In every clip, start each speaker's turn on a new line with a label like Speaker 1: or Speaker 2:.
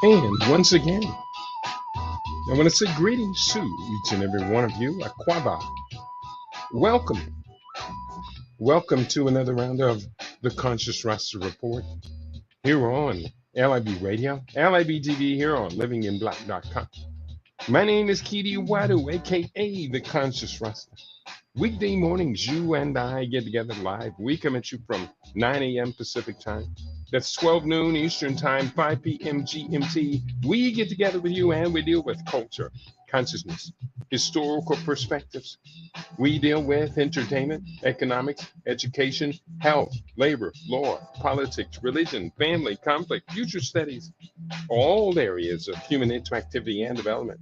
Speaker 1: And once again, I want to say greetings to each and every one of you. Aquaba. Welcome. Welcome to another round of the Conscious Rasta Report here on LIB Radio, LIB TV here on livinginblack.com. My name is Kidi Wadu, aka the Conscious Rasta. Weekday mornings, you and I get together live. We come at you from 9 a.m. Pacific time. That's 12 noon Eastern time, 5 p.m. GMT. We get together with you and we deal with culture, consciousness, historical perspectives. We deal with entertainment, economics, education, health, labor, law, politics, religion, family, conflict, future studies, all areas of human interactivity and development.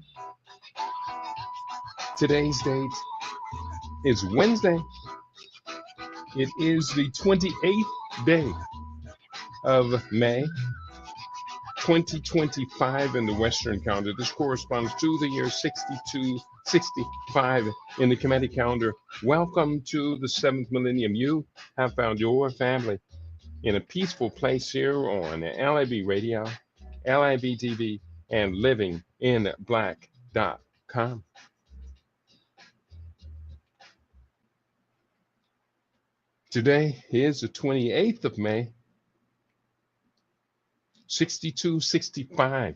Speaker 1: Today's date is Wednesday. It is the 28th day of May 2025 in the Western calendar. This corresponds to the year 6265 in the Kemetic calendar. Welcome to the 7th millennium. You have found your family in a peaceful place here on LIB Radio, LIB TV, and livinginblack.com. Today is the 28th of May, 6265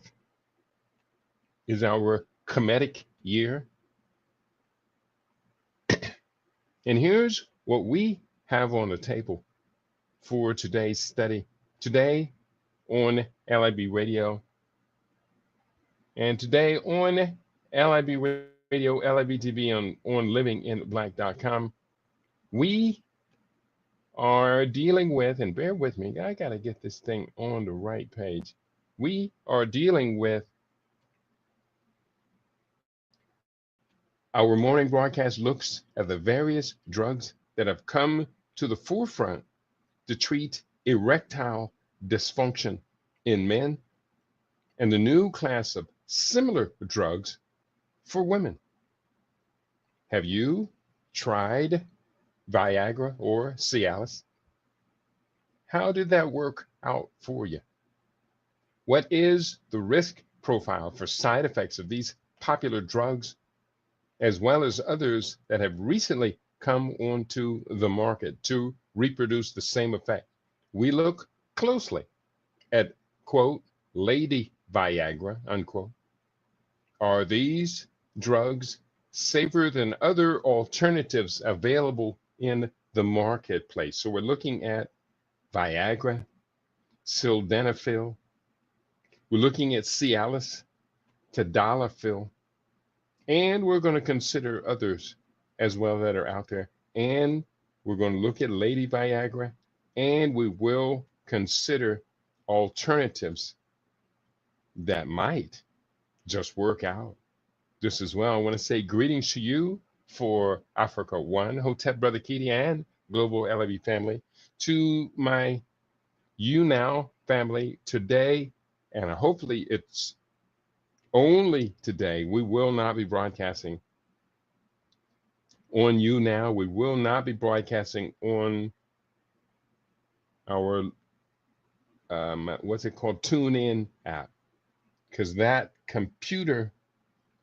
Speaker 1: is our Kemetic year. And here's what we have on the table for today's study. Today on LIB Radio, and today on LIB Radio, LIB TV, on livinginblack.com, we are dealing with, and bear with me, I got to get this thing on the right page. We are dealing with our morning broadcast looks at the various drugs that have come to the forefront to treat erectile dysfunction in men and the new class of similar drugs for women. Have you tried Viagra or Cialis? How did that work out for you? What is the risk profile for side effects of these popular drugs, as well as others that have recently come onto the market to reproduce the same effect? We look closely at, quote, Lady Viagra, unquote. Are these drugs safer than other alternatives available in the marketplace? So we're looking at Viagra, Sildenafil. We're looking at Cialis, Tadalafil, and we're going to consider others as well that are out there. And we're going to look at Lady Viagra, and we will consider alternatives that might just work out just as well. I want to say greetings to you for Africa One, Hotep Brother Kidi, and Global LIB family, to my You Now family today, and hopefully it's only today. We will not be broadcasting on You Now. We will not be broadcasting on our what's it called, TuneIn app, because that computer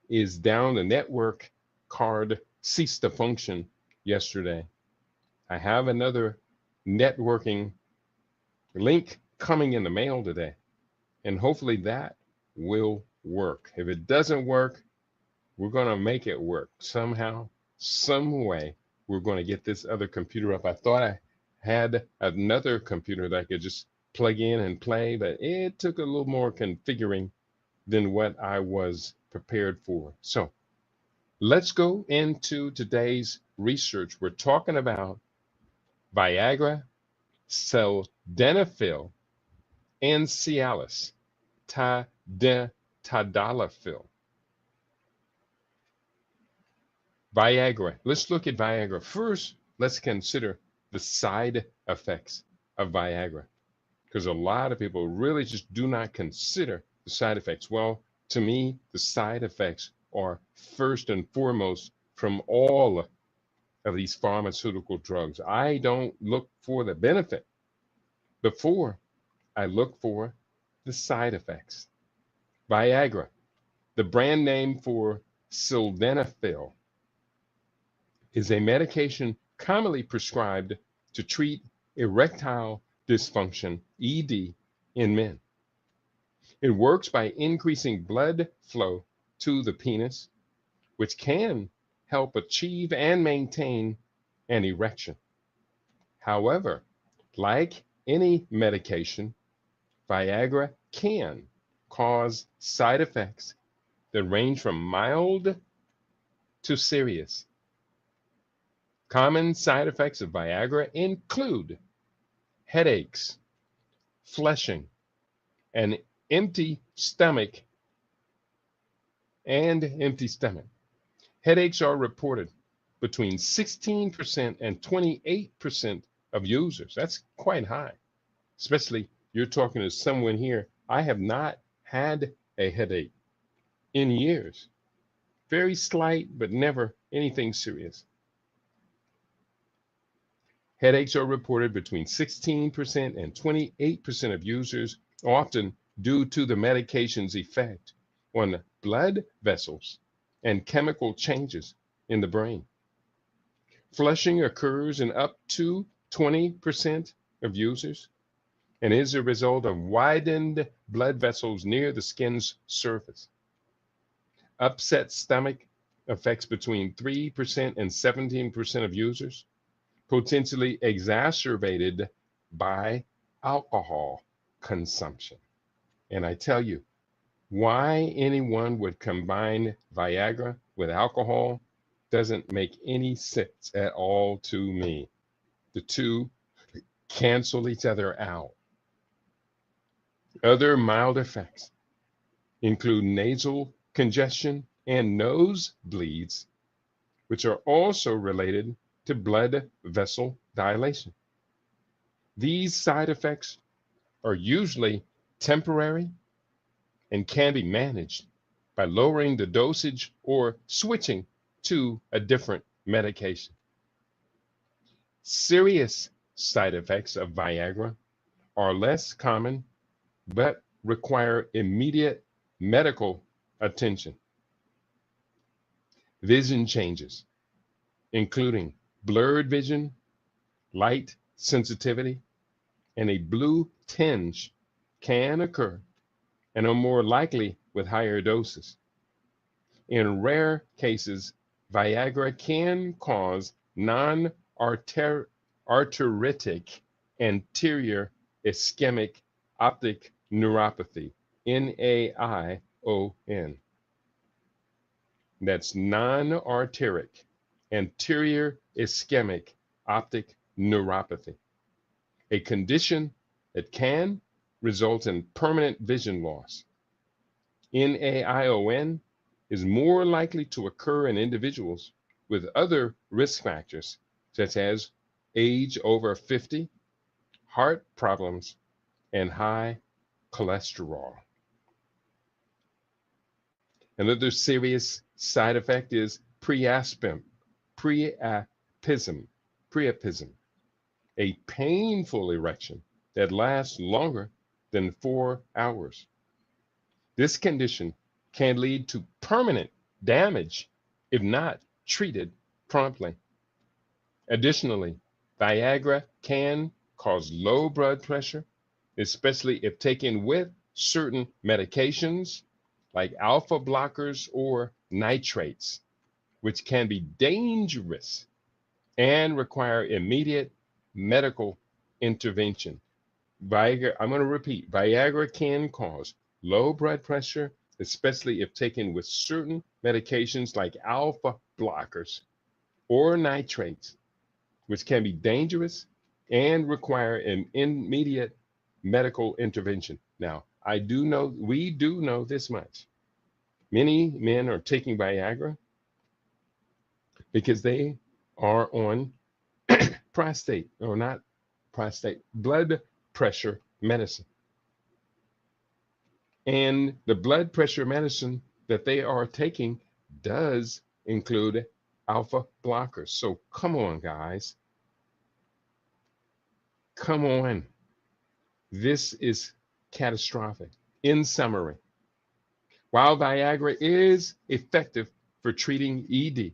Speaker 1: is down. The network card ceased to function yesterday. I have another networking link coming in the mail today, and hopefully that will work. If it doesn't work, we're going to make it work somehow, some way. We're going to get this other computer up. I thought I had another computer that I could just plug in and play, but it took a little more configuring than what I was prepared for. So let's go into today's research. We're talking about Viagra, Sildenafil, and Cialis, Tadalafil. Viagra. Let's look at Viagra. First, let's consider the side effects of Viagra, because a lot of people really just do not consider the side effects. Well, to me, the side effects are first and foremost from all of these pharmaceutical drugs. I don't look for the benefit before I look for the side effects. Viagra, the brand name for Sildenafil, is a medication commonly prescribed to treat erectile dysfunction, ED, in men. It works by increasing blood flow to the penis, which can help achieve and maintain an erection. However, like any medication, Viagra can cause side effects that range from mild to serious. Common side effects of Viagra include headaches, flushing, an empty stomach, and empty stomach. Headaches are reported between 16% and 28% of users. That's quite high, especially you're talking to someone here. I have not had a headache in years. Very slight, but never anything serious. Headaches are reported between 16% and 28% of users, often due to the medication's effect on blood vessels and chemical changes in the brain. Flushing occurs in up to 20% of users and is a result of widened blood vessels near the skin's surface. Upset stomach affects between 3% and 17% of users, potentially exacerbated by alcohol consumption. And I tell you, why anyone would combine Viagra with alcohol doesn't make any sense at all to me. The two cancel each other out. Other mild effects include nasal congestion and nose bleeds, which are also related to blood vessel dilation. These side effects are usually temporary and can be managed by lowering the dosage or switching to a different medication. Serious side effects of Viagra are less common but require immediate medical attention. Vision changes, including blurred vision, light sensitivity, and a blue tinge, can occur and are more likely with higher doses. In rare cases, Viagra can cause non-arteritic anterior ischemic optic neuropathy, NAION. That's non-arteritic anterior ischemic optic neuropathy, a condition that can result in permanent vision loss. NAION is more likely to occur in individuals with other risk factors, such as age over 50, heart problems, and high cholesterol. Another serious side effect is priapism, a painful erection that lasts longer than 4 hours. This condition can lead to permanent damage if not treated promptly. Additionally, Viagra can cause low blood pressure, especially if taken with certain medications like alpha blockers or nitrates, which can be dangerous and require immediate medical intervention. Viagra, I'm going to repeat, Viagra can cause low blood pressure, especially if taken with certain medications like alpha blockers or nitrates, which can be dangerous and require an immediate medical intervention. Now, we do know this much. Many men are taking Viagra because they are on blood pressure medicine. And the blood pressure medicine that they are taking does include alpha blockers. So come on, guys. Come on. This is catastrophic. In summary, while Viagra is effective for treating ED,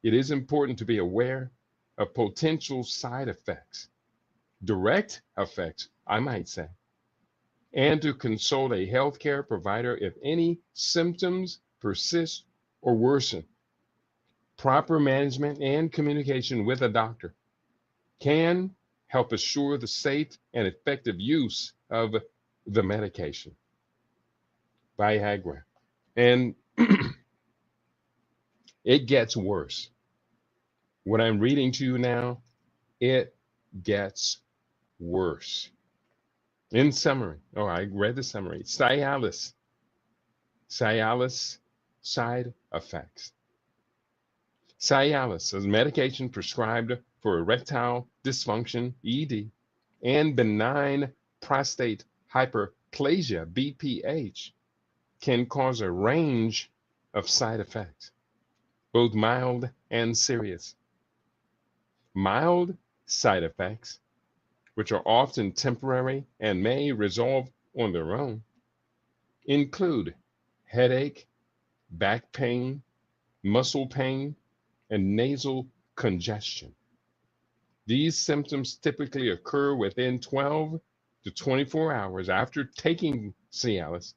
Speaker 1: it is important to be aware of potential side effects, direct effects, I might say, and to consult a healthcare provider if any symptoms persist or worsen. Proper management and communication with a doctor can help assure the safe and effective use of the medication, Viagra. And it gets worse. What I'm reading to you now, it gets worse. In summary, I read the summary. Cialis side effects. Cialis is medication prescribed for erectile dysfunction, ED, and benign prostate hyperplasia, BPH, can cause a range of side effects, both mild and serious. Mild side effects, which are often temporary and may resolve on their own, include headache, back pain, muscle pain, and nasal congestion. These symptoms typically occur within 12 to 24 hours after taking Cialis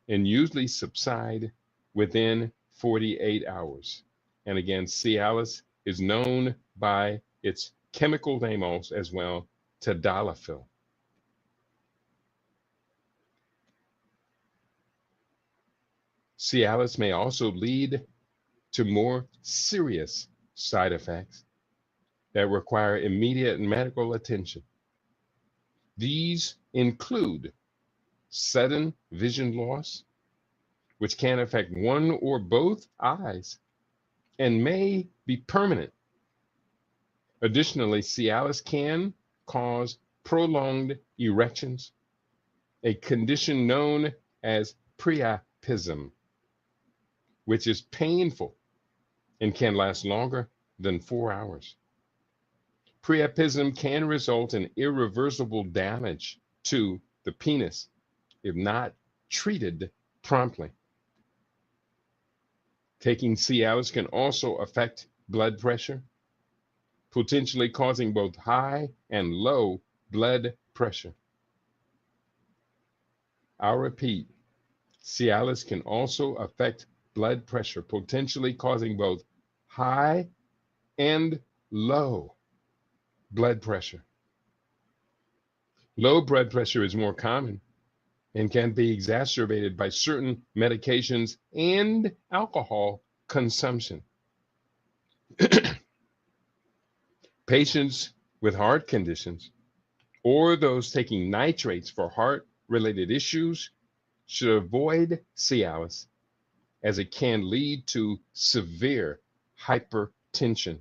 Speaker 1: and usually subside within 48 hours. And again, Cialis is known by its chemical name also as well, Tadalafil. Cialis may also lead to more serious side effects that require immediate medical attention. These include sudden vision loss, which can affect one or both eyes and may be permanent. Additionally, Cialis can cause prolonged erections, a condition known as priapism, which is painful and can last longer than 4 hours. Priapism can result in irreversible damage to the penis if not treated promptly. Taking Cialis can also affect blood pressure, potentially causing both high and low blood pressure. I'll repeat, Cialis can also affect blood pressure, potentially causing both high and low blood pressure. Low blood pressure is more common and can be exacerbated by certain medications and alcohol consumption. Patients with heart conditions or those taking nitrates for heart-related issues should avoid Cialis as it can lead to severe hypertension,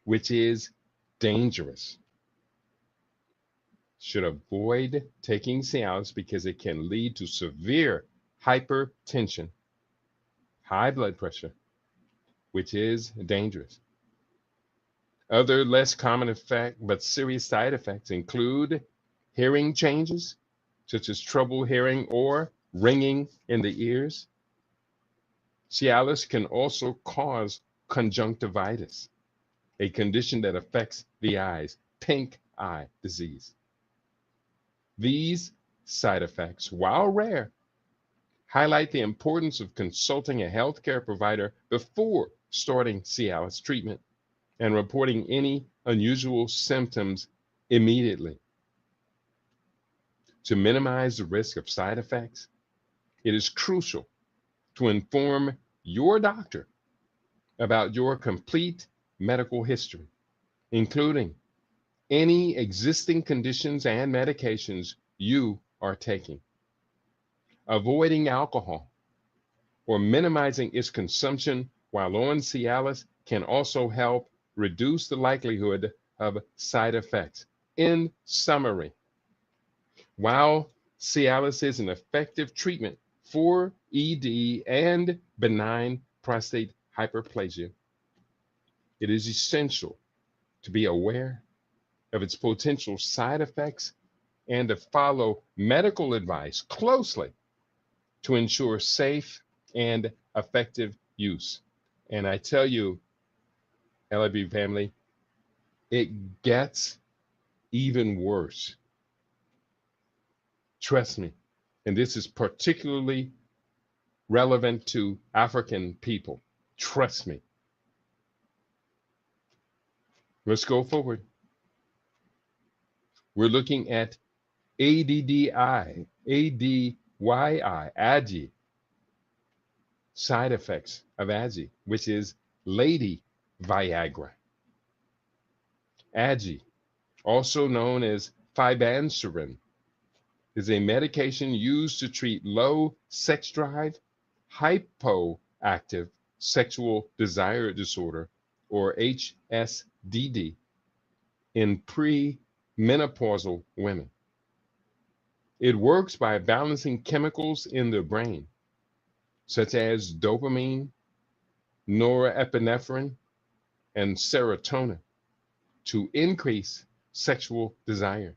Speaker 1: which is dangerous. Should avoid taking Cialis because it can lead to severe hypertension, high blood pressure, which is dangerous. Other less common effect but serious side effects include hearing changes, such as trouble hearing or ringing in the ears. Cialis can also cause conjunctivitis, a condition that affects the eyes, pink eye disease. These side effects, while rare, highlight the importance of consulting a healthcare provider before starting Cialis treatment and reporting any unusual symptoms immediately. To minimize the risk of side effects, it is crucial to inform your doctor about your complete medical history, including any existing conditions and medications you are taking. Avoiding alcohol or minimizing its consumption while on Cialis can also help reduce the likelihood of side effects. In summary, while Cialis is an effective treatment for ED and benign prostate hyperplasia, It is essential to be aware of its potential side effects and to follow medical advice closely to ensure safe and effective use. And I tell you, LIB family, it gets even worse. Trust me. And this is particularly relevant to African people. Trust me. Let's go forward. We're looking at ADDI, ADYI, side effects of AGI, which is lady Viagra. AGI, also known as fibanserin, is a medication used to treat low sex drive, hypoactive sexual desire disorder, or HSDD, in premenopausal women. It works by balancing chemicals in the brain, such as dopamine, norepinephrine, and serotonin, to increase sexual desire.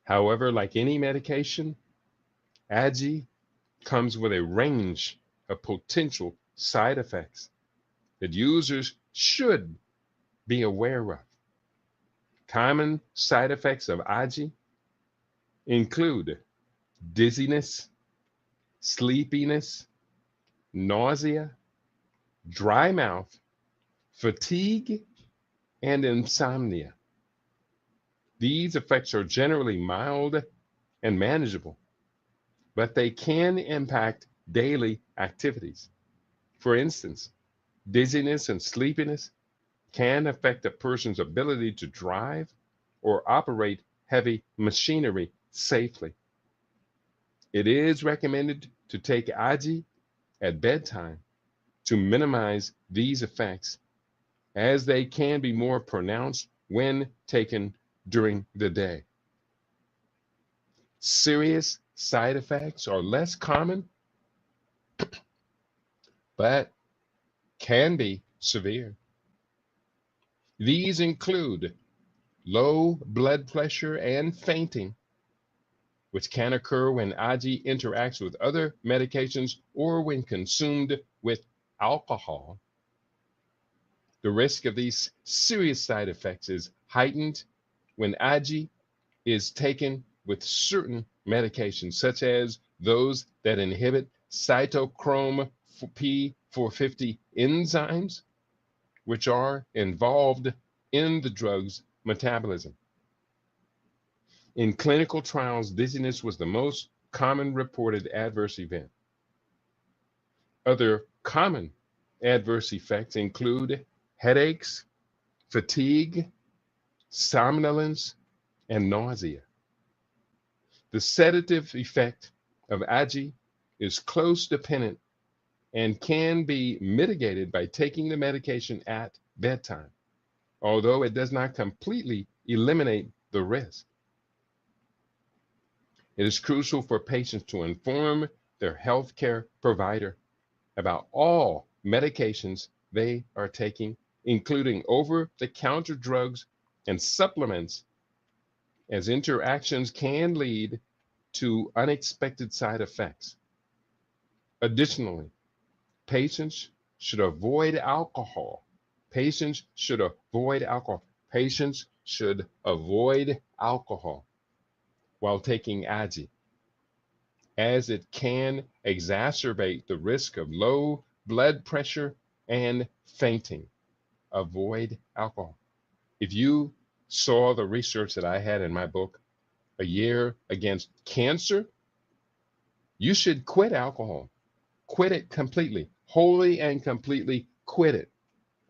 Speaker 1: However, like any medication, AGI comes with a range of potential side effects that users should be aware of. Common side effects of AGI include dizziness, sleepiness, nausea, dry mouth, fatigue, and insomnia. These effects are generally mild and manageable, but they can impact daily activities. For instance, dizziness and sleepiness can affect a person's ability to drive or operate heavy machinery safely. It is recommended to take AGI at bedtime to minimize these effects, as they can be more pronounced when taken during the day. Serious side effects are less common, but can be severe. These include low blood pressure and fainting, which can occur when AGI interacts with other medications or when consumed with alcohol. The risk of these serious side effects is heightened when AGI is taken with certain medications, such as those that inhibit cytochrome P450 enzymes, which are involved in the drug's metabolism. In clinical trials, dizziness was the most common reported adverse event. Other common adverse effects include headaches, fatigue, somnolence, and nausea. The sedative effect of AGI is close dependent and can be mitigated by taking the medication at bedtime, although it does not completely eliminate the risk. It is crucial for patients to inform their healthcare provider about all medications they are taking, including over-the-counter drugs and supplements, as interactions can lead to unexpected side effects. Additionally, patients should avoid alcohol. Patients should avoid alcohol. Patients should avoid alcohol while taking AGI, as it can exacerbate the risk of low blood pressure and fainting. Avoid alcohol. If you saw the research that I had in my book, A Year Against Cancer, you should quit alcohol. Quit it completely, wholly and completely quit it.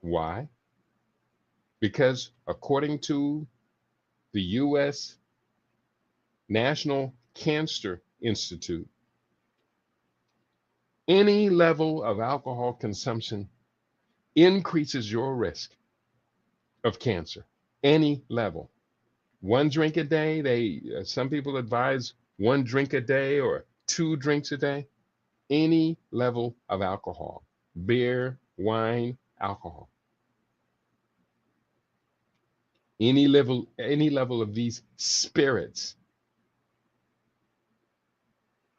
Speaker 1: Why? Because according to the U.S. National Cancer Institute, any level of alcohol consumption increases your risk of cancer. Any level. One drink a day, some people advise 1 drink a day or 2 drinks a day. Any level of alcohol, beer, wine, alcohol. Any level of these spirits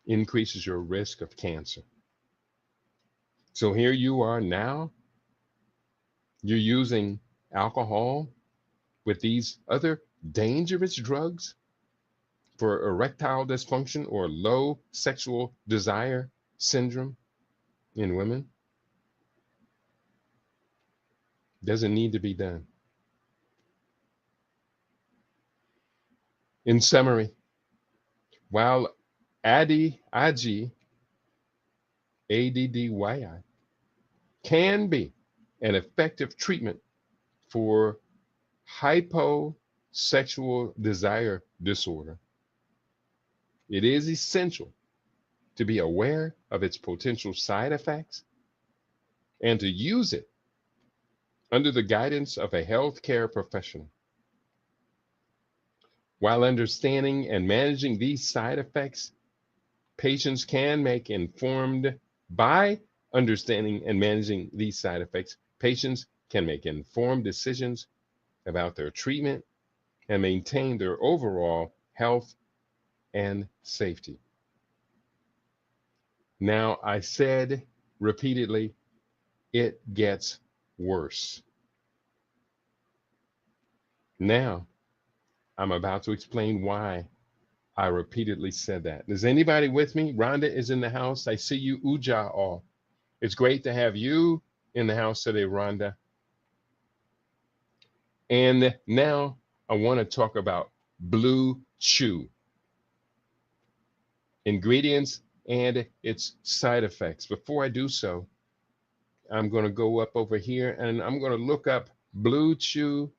Speaker 1: increases your risk of cancer. So here you are now, you're using alcohol with these other dangerous drugs for erectile dysfunction or low sexual desire syndrome in women. Doesn't need to be done. In summary, while ADDYI can be an effective treatment for hyposexual desire disorder, it is essential to be aware of its potential side effects and to use it under the guidance of a healthcare professional. While understanding and managing these side effects, patients can make informed, by understanding and managing these side effects, patients can make informed decisions about their treatment and maintain their overall health and safety. Now, I said repeatedly, it gets worse. Now, I'm about to explain why I repeatedly said that. Is anybody with me? Rhonda is in the house. I see you, Uja all. It's great to have you in the house today, Rhonda. And now I want to talk about Blue Chew, ingredients and its side effects. Before I do so, I'm going to go up over here and I'm going to look up Blue Chew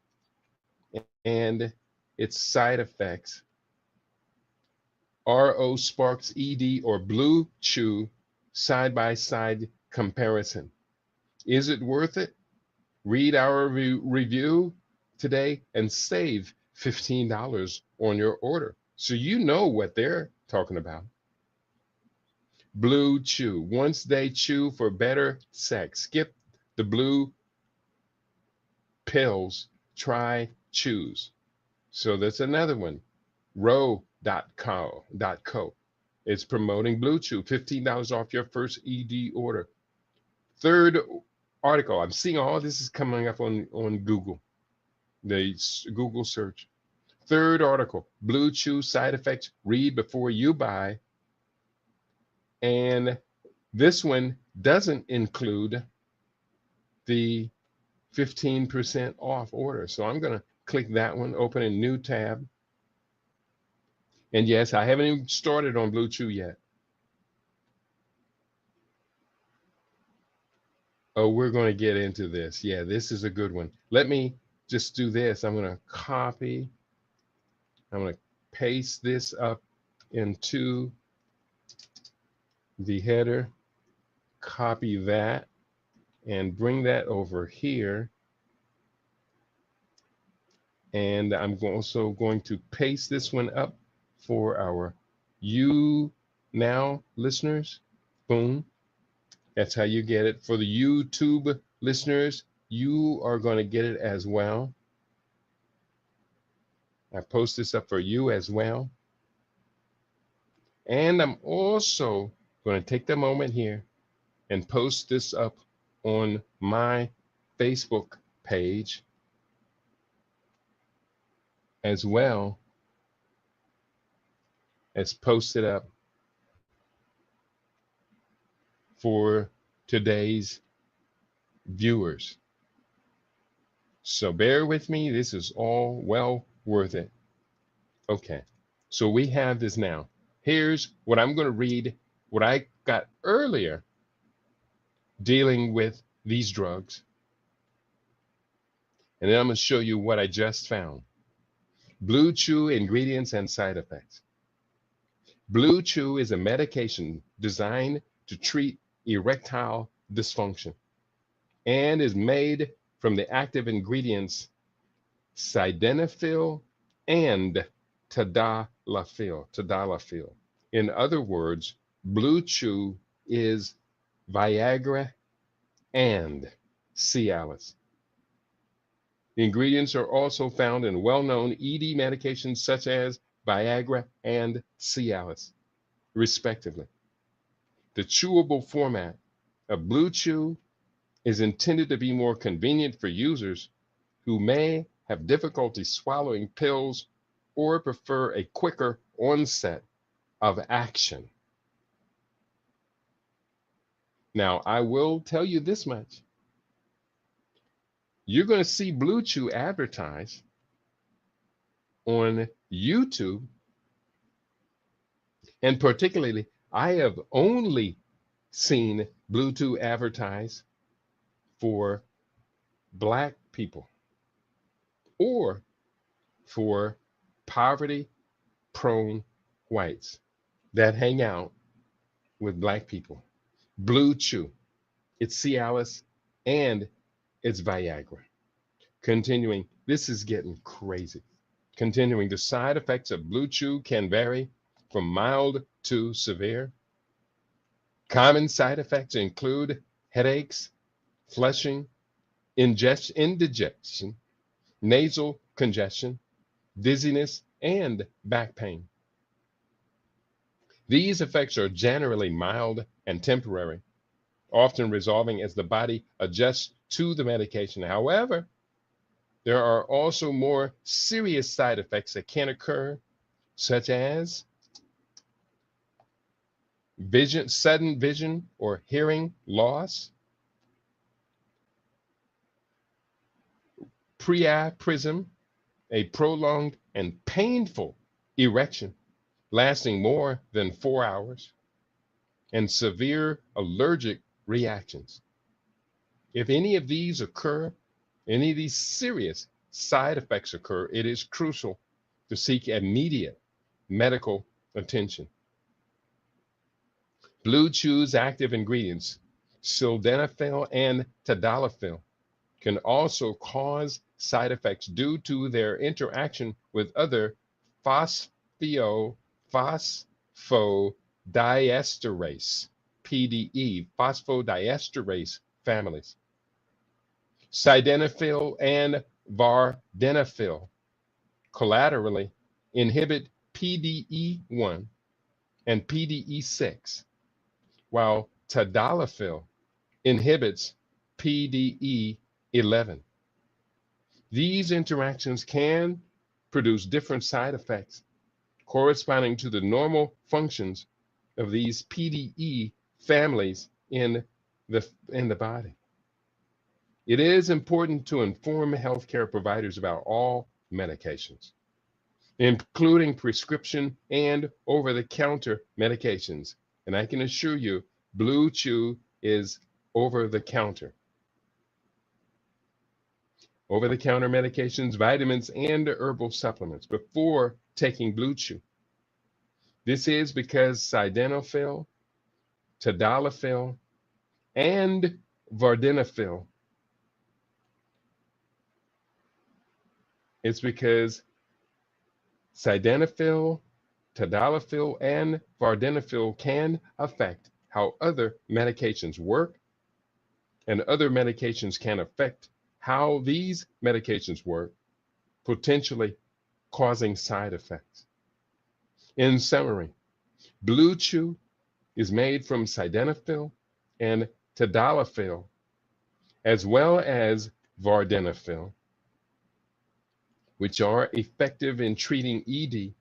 Speaker 1: and its side effects. RO Sparks ED or Blue Chew side-by-side comparison. Is it worth it? Read our review today and save $15 on your order. So you know what they're talking about. Blue Chew. Once they chew for better sex. Skip the blue pills. Try Chews. So that's another one. Row.co. It's promoting Blue Chew. $15 off your first ED order. Third article. I'm seeing all this is coming up on Google. The Google search. Third article. Blue Chew side effects. Read before you buy. And this one doesn't include the 15% off order. So I'm going to click that one, open a new tab. And yes, I haven't even started on Blue Chew yet. Oh, we're going to get into this. Yeah, this is a good one. Let me just do this. I'm going to copy. I'm going to paste this up into the header. Copy that and bring that over here. And I'm also going to paste this one up for our You Now listeners. Boom. That's how you get it. For the YouTube listeners, you are going to get it as well. I post this up for you as well. And I'm also going to take the moment here and post this up on my Facebook page as well as post it up for today's viewers. So bear with me. This is all well worth it. Okay, so we have this now. Here's what I'm going to read, what I got earlier dealing with these drugs. And then I'm going to show you what I just found. Blue Chew ingredients and side effects. Blue Chew is a medication designed to treat erectile dysfunction and is made from the active ingredients Sildenafil and Tadalafil. In other words, Blue Chew is Viagra and Cialis. The ingredients are also found in well-known ED medications such as Viagra and Cialis, respectively. The chewable format of Blue Chew is intended to be more convenient for users who may have difficulty swallowing pills or prefer a quicker onset of action. Now, I will tell you this much. You're going to see Blue Chew advertised on YouTube, and particularly, I have only seen Blue Chew advertised for Black people or for poverty-prone whites that hang out with Black people. Blue Chew, it's Cialis, and it's Viagra. Continuing, this is getting crazy. Continuing, the side effects of Blue Chew can vary from mild to severe. Common side effects include headaches, flushing, indigestion, nasal congestion, dizziness, and back pain. These effects are generally mild and temporary, often resolving as the body adjusts to the medication. However, there are also more serious side effects that can occur, such as sudden vision or hearing loss, priapism, a prolonged and painful erection lasting more than 4 hours, and severe allergic reactions. If any of these occur, any of these serious side effects occur, it is crucial to seek immediate medical attention. Blue Chew's active ingredients, Sildenafil and Tadalafil, can also cause side effects due to their interaction with other phosphodiesterase, PDE, phosphodiesterase families. Sildenafil and vardenafil collaterally inhibit PDE1 and PDE6, while Tadalafil inhibits PDE11. These interactions can produce different side effects corresponding to the normal functions of these PDE families in the body. It is important to inform healthcare providers about all medications, including prescription and over-the-counter medications. And I can assure you, Blue Chew is over-the-counter. Over-the-counter medications, vitamins, and herbal supplements before taking Blue Chew. This is because sildenafil, tadalafil, and vardenafil. It's because sildenafil, tadalafil, and vardenafil can affect how other medications work, and other medications can affect how these medications work, potentially causing side effects. In summary, Blue Chew is made from sildenafil and tadalafil, as well as vardenafil, which are effective in treating ED,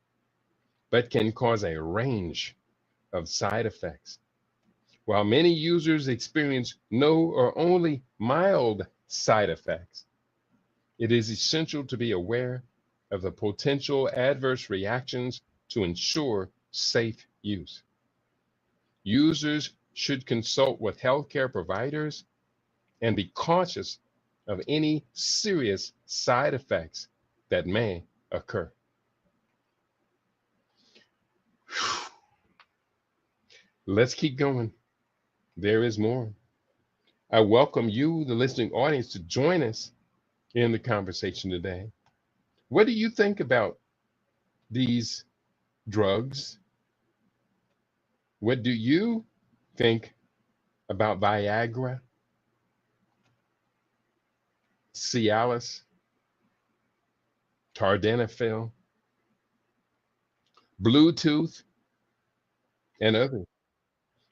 Speaker 1: but can cause a range of side effects. While many users experience no or only mild side effects, it is essential to be aware of the potential adverse reactions to ensure safe use. Users should consult with healthcare providers and be cautious of any serious side effects that may occur. Let's keep going. There is more. I welcome you, the listening audience, to join us in the conversation today. What do you think about these drugs? What do you think about Viagra Cialis, Tadalafil, Bluetooth, and others.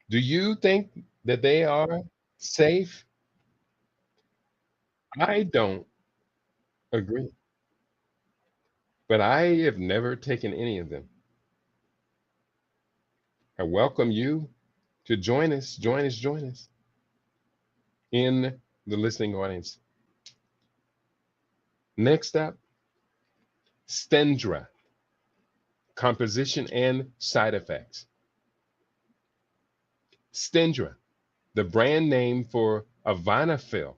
Speaker 1: Do you think that they are safe? I don't agree, but I have never taken any of them. I welcome you to join us in the listening audience. Next up, Stendra, composition and side effects. Stendra, the brand name for Avanafil,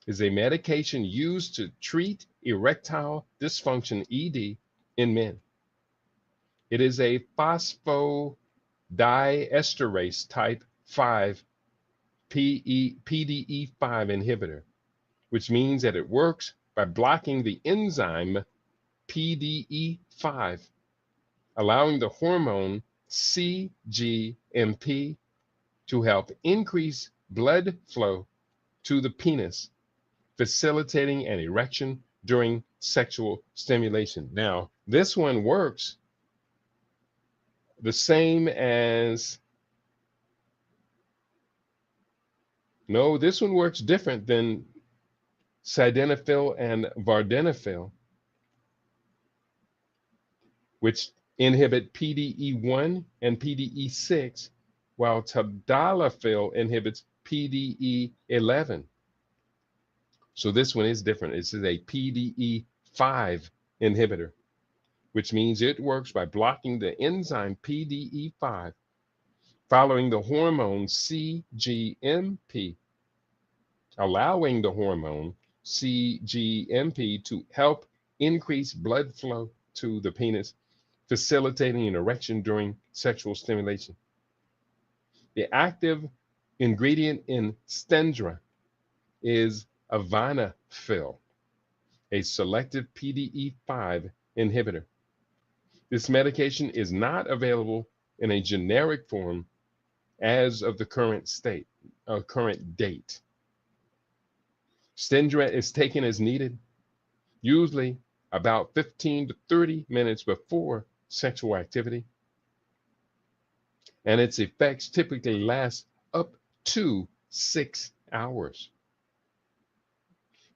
Speaker 1: is a medication used to treat erectile dysfunction ED in men. It is a phosphodiesterase type 5 PDE5 inhibitor, which means that it works by blocking the enzyme PDE5, allowing the hormone CGMP to help increase blood flow to the penis, facilitating an erection during sexual stimulation. Now, this one works the same as, no, this one works different than Sildenafil and Vardenafil, which inhibit PDE1 and PDE6, while Tadalafil inhibits PDE11. So this one is different. This is a PDE5 inhibitor, which means it works by blocking the enzyme PDE5, following the hormone CGMP, allowing the hormone CGMP to help increase blood flow to the penis, facilitating an erection during sexual stimulation. The active ingredient in Stendra is Avanafil, a selective PDE5 inhibitor. This medication is not available in a generic form as of the current date. Stendra is taken as needed, usually about 15 to 30 minutes before sexual activity, and its effects typically last up to 6 hours.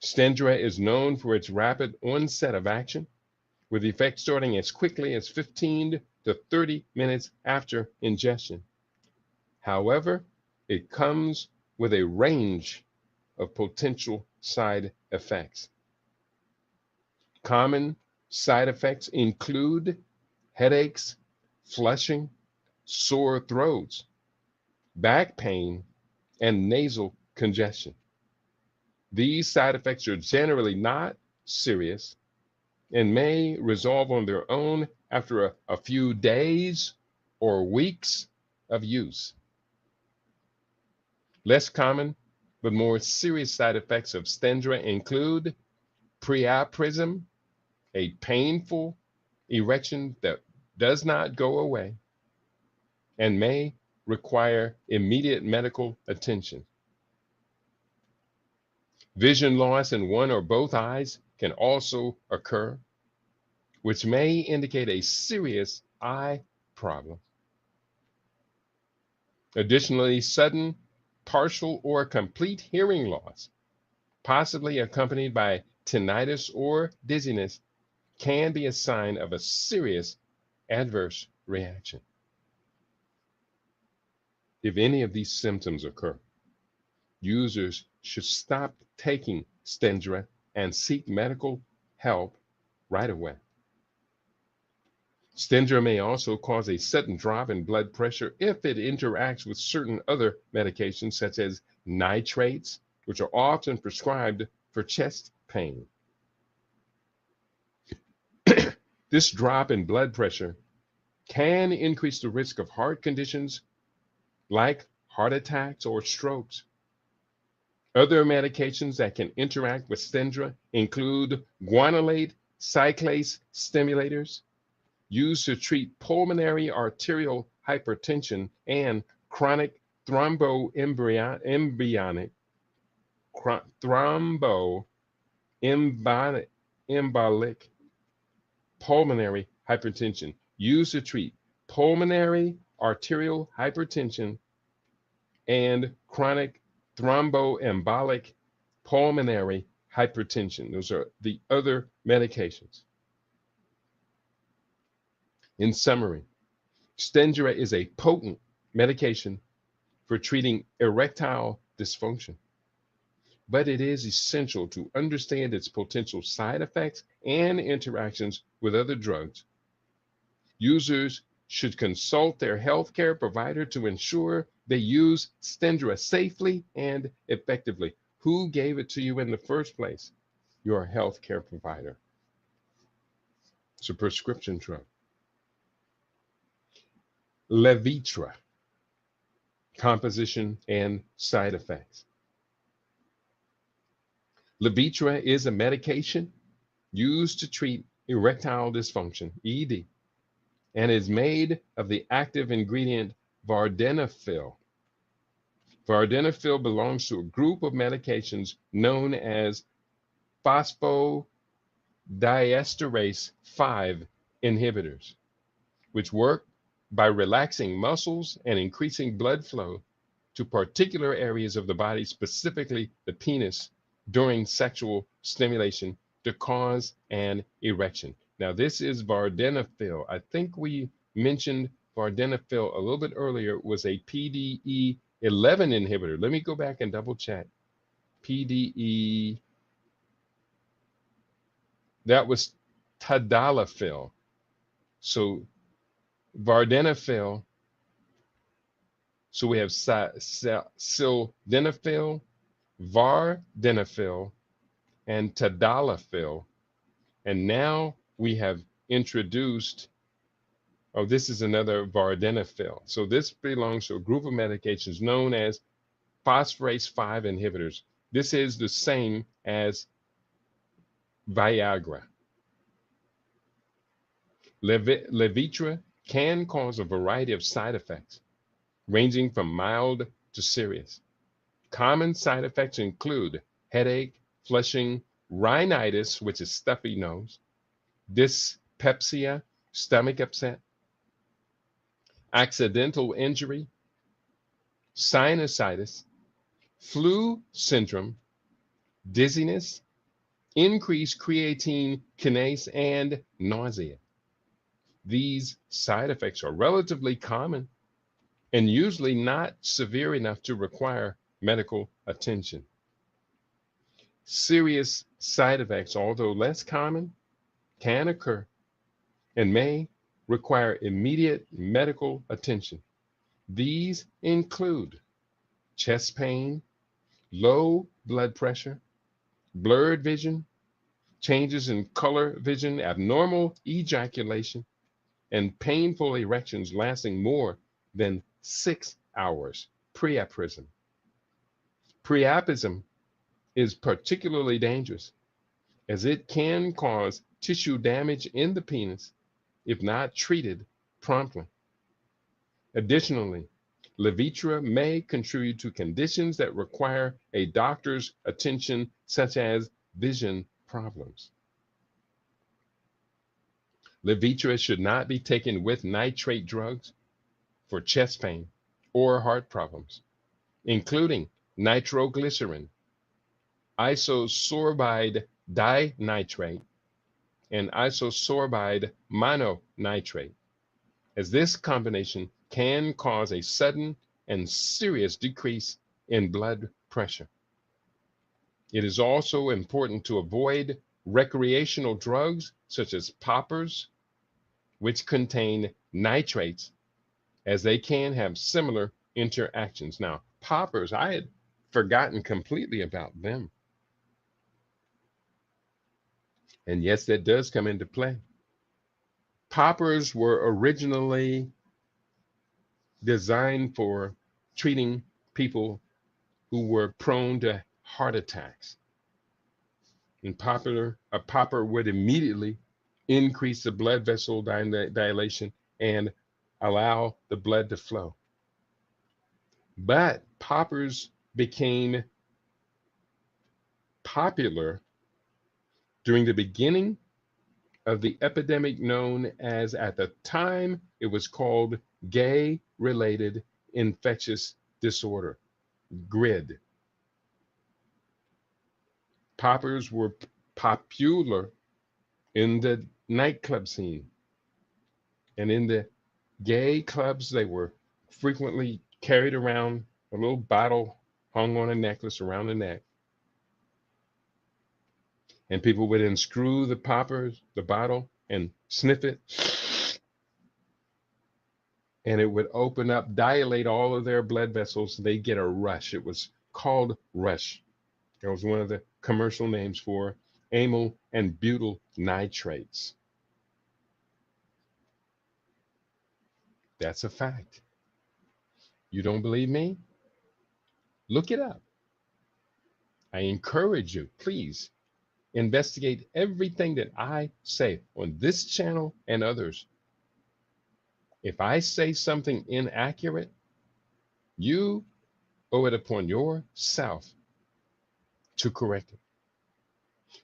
Speaker 1: Stendra is known for its rapid onset of action, with effects starting as quickly as 15 to 30 minutes after ingestion. However, it comes with a range of potential side effects. Common side effects include headaches, flushing, sore throats, back pain, and nasal congestion. These side effects are generally not serious and may resolve on their own after a few days or weeks of use. Less common but more serious side effects of Stendra include priapism, a painful erection that does not go away and may require immediate medical attention. Vision loss in one or both eyes can also occur, which may indicate a serious eye problem. Additionally, sudden, partial, or complete hearing loss, possibly accompanied by tinnitus or dizziness, can be a sign of a serious adverse reaction. If any of these symptoms occur, users should stop taking Stendra and seek medical help right away. Stendra may also cause a sudden drop in blood pressure if it interacts with certain other medications, such as nitrates, which are often prescribed for chest pain. This drop in blood pressure can increase the risk of heart conditions like heart attacks or strokes. Other medications that can interact with Stendra include guanylate cyclase stimulators, used to treat pulmonary arterial hypertension and chronic thromboembolic embolic, embolic pulmonary hypertension, used to treat pulmonary arterial hypertension and chronic thromboembolic pulmonary hypertension. Those are the other medications. In summary, Stendura is a potent medication for treating erectile dysfunction, but it is essential to understand its potential side effects and interactions with other drugs. Users should consult their healthcare provider to ensure they use Stendura safely and effectively. Who gave it to you in the first place? Your healthcare provider. It's a prescription drug. Levitra, composition and side effects. Levitra is a medication used to treat erectile dysfunction, ED, and is made of the active ingredient vardenafil. Vardenafil belongs to a group of medications known as phosphodiesterase 5 inhibitors, which work by relaxing muscles and increasing blood flow to particular areas of the body, specifically the penis, during sexual stimulation to cause an erection. Now, this is vardenafil. I think we mentioned vardenafil a little bit earlier was a PDE11 inhibitor. Let me go back and double check. PDE, that was Tadalafil. So vardenafil, so we have sildenafil, vardenafil, and tadalafil. And now we have introduced, oh, this is another vardenafil. So this belongs to a group of medications known as phosphorase 5 inhibitors. This is the same as Viagra. Levitra can cause a variety of side effects, ranging from mild to serious. Common side effects include headache, flushing, rhinitis, which is stuffy nose, dyspepsia, stomach upset, accidental injury, sinusitis, flu syndrome, dizziness, increased creatine kinase, and nausea. These side effects are relatively common and usually not severe enough to require medical attention. Serious side effects, although less common, can occur and may require immediate medical attention. These include chest pain, low blood pressure, blurred vision, changes in color vision, abnormal ejaculation, and painful erections lasting more than 6 hours. Priapism. Priapism is particularly dangerous as it can cause tissue damage in the penis if not treated promptly. Additionally, Levitra may contribute to conditions that require a doctor's attention, such as vision problems. Levitra should not be taken with nitrate drugs for chest pain or heart problems, including nitroglycerin, isosorbide dinitrate, and isosorbide mononitrate, as this combination can cause a sudden and serious decrease in blood pressure. It is also important to avoid recreational drugs such as poppers, which contain nitrates, as they can have similar interactions. Now, poppers, I had forgotten completely about them. And yes, that does come into play. Poppers were originally designed for treating people who were prone to heart attacks. And a popper would immediately increase the blood vessel dilation and allow the blood to flow. But poppers became popular During the beginning of the epidemic known as, at the time, it was called gay-related infectious disorder, GRID. Poppers were popular in the nightclub scene, and in the gay clubs, they were frequently carried around a little bottle hung on a necklace around the neck. And people would unscrew the bottle, and sniff it, and it would open up, dilate all of their blood vessels. They get a rush. It was called rush. That was one of the commercial names for amyl and butyl nitrates. That's a fact. You don't believe me? Look it up. I encourage you, please investigate everything that I say on this channel and others. If I say something inaccurate, you owe it upon yourself to correct it.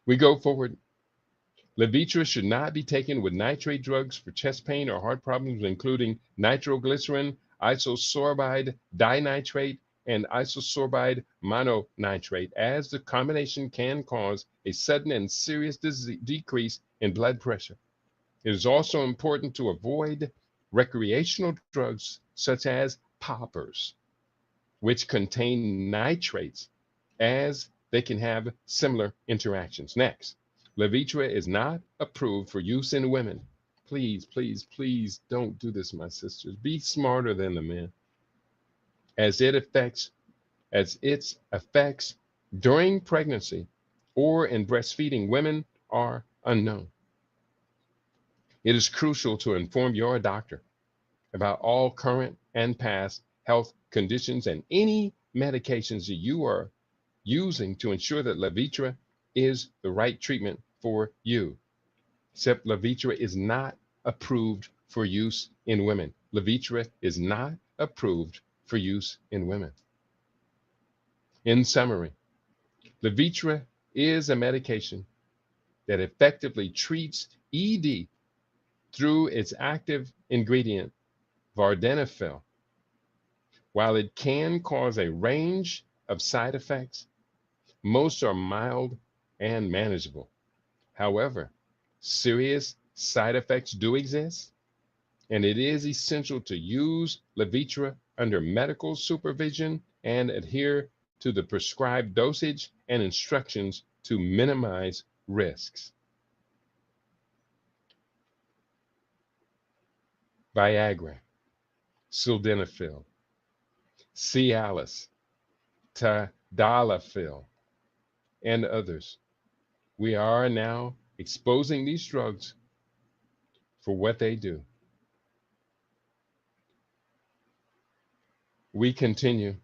Speaker 1: We go forward. Levitra should not be taken with nitrate drugs for chest pain or heart problems, including nitroglycerin, isosorbide dinitrate, and isosorbide mononitrate, as the combination can cause a sudden and serious decrease in blood pressure. It is also important to avoid recreational drugs such as poppers, which contain nitrates, as they can have similar interactions. Next, Levitra is not approved for use in women. Please, please, please don't do this, my sisters. Be smarter than the men. As its effects during pregnancy or in breastfeeding women are unknown. It is crucial to inform your doctor about all current and past health conditions and any medications that you are using to ensure that Levitra is the right treatment for you. Except Levitra is not approved for use in women. Levitra is not approved for use in women. In summary, Levitra is a medication that effectively treats ED through its active ingredient, Sildenafil. While it can cause a range of side effects, most are mild and manageable. However, serious side effects do exist, and it is essential to use Levitra under medical supervision and adhere to the prescribed dosage and instructions to minimize risks. Viagra, Sildenafil, Cialis, Tadalafil, and others. We are now exposing these drugs for what they do. We continue.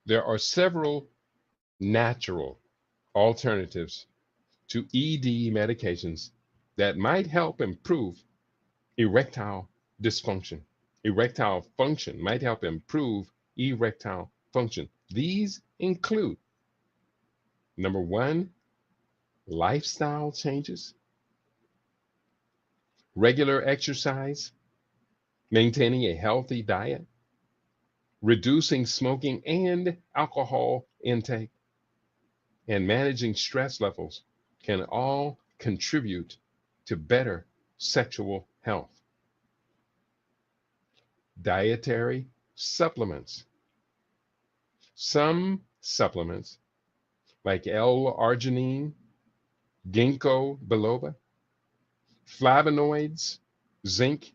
Speaker 1: There are several natural alternatives to ED medications that might help improve erectile dysfunction. Erectile function might help improve erectile function. These include, number one, lifestyle changes, regular exercise, maintaining a healthy diet, reducing smoking and alcohol intake, and managing stress levels can all contribute to better sexual health. Dietary supplements. Some supplements, like L-arginine, ginkgo biloba, flavonoids, zinc,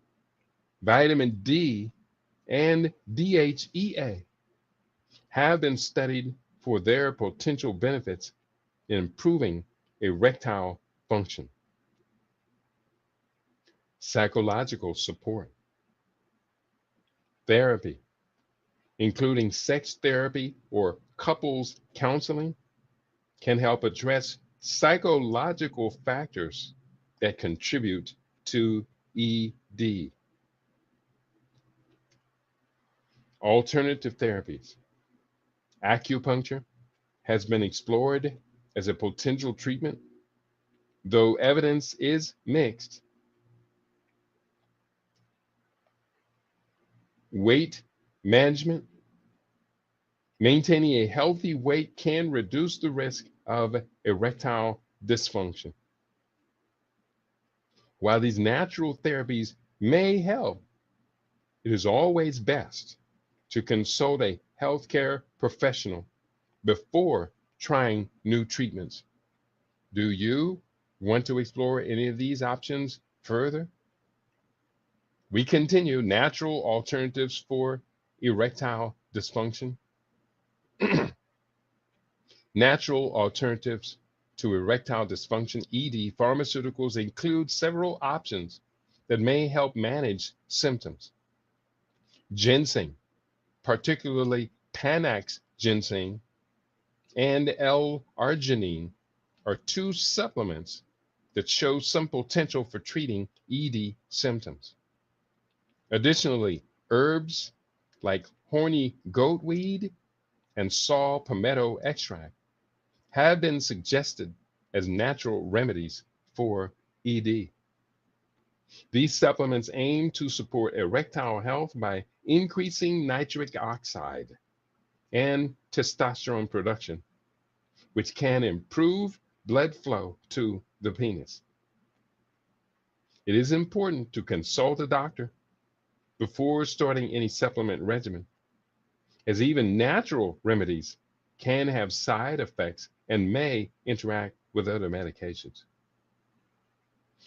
Speaker 1: vitamin D, and DHEA, have been studied for their potential benefits in improving erectile function. Psychological support. Therapy, including sex therapy or couples counseling, can help address psychological factors that contribute to ED. Alternative therapies. Acupuncture has been explored as a potential treatment, though evidence is mixed. Weight management. Maintaining a healthy weight can reduce the risk of erectile dysfunction. While these natural therapies may help, it is always best to consult a healthcare professional before trying new treatments. Do you want to explore any of these options further? We continue natural alternatives for erectile dysfunction. Natural alternatives to erectile dysfunction, ED, pharmaceuticals include several options that may help manage symptoms. Ginseng, particularly Panax ginseng and L-arginine, are two supplements that show some potential for treating ED symptoms. Additionally, herbs like horny goatweed and saw palmetto extract have been suggested as natural remedies for ED. These supplements aim to support erectile health by increasing nitric oxide and testosterone production, which can improve blood flow to the penis. It is important to consult a doctor before starting any supplement regimen, as even natural remedies can have side effects and may interact with other medications.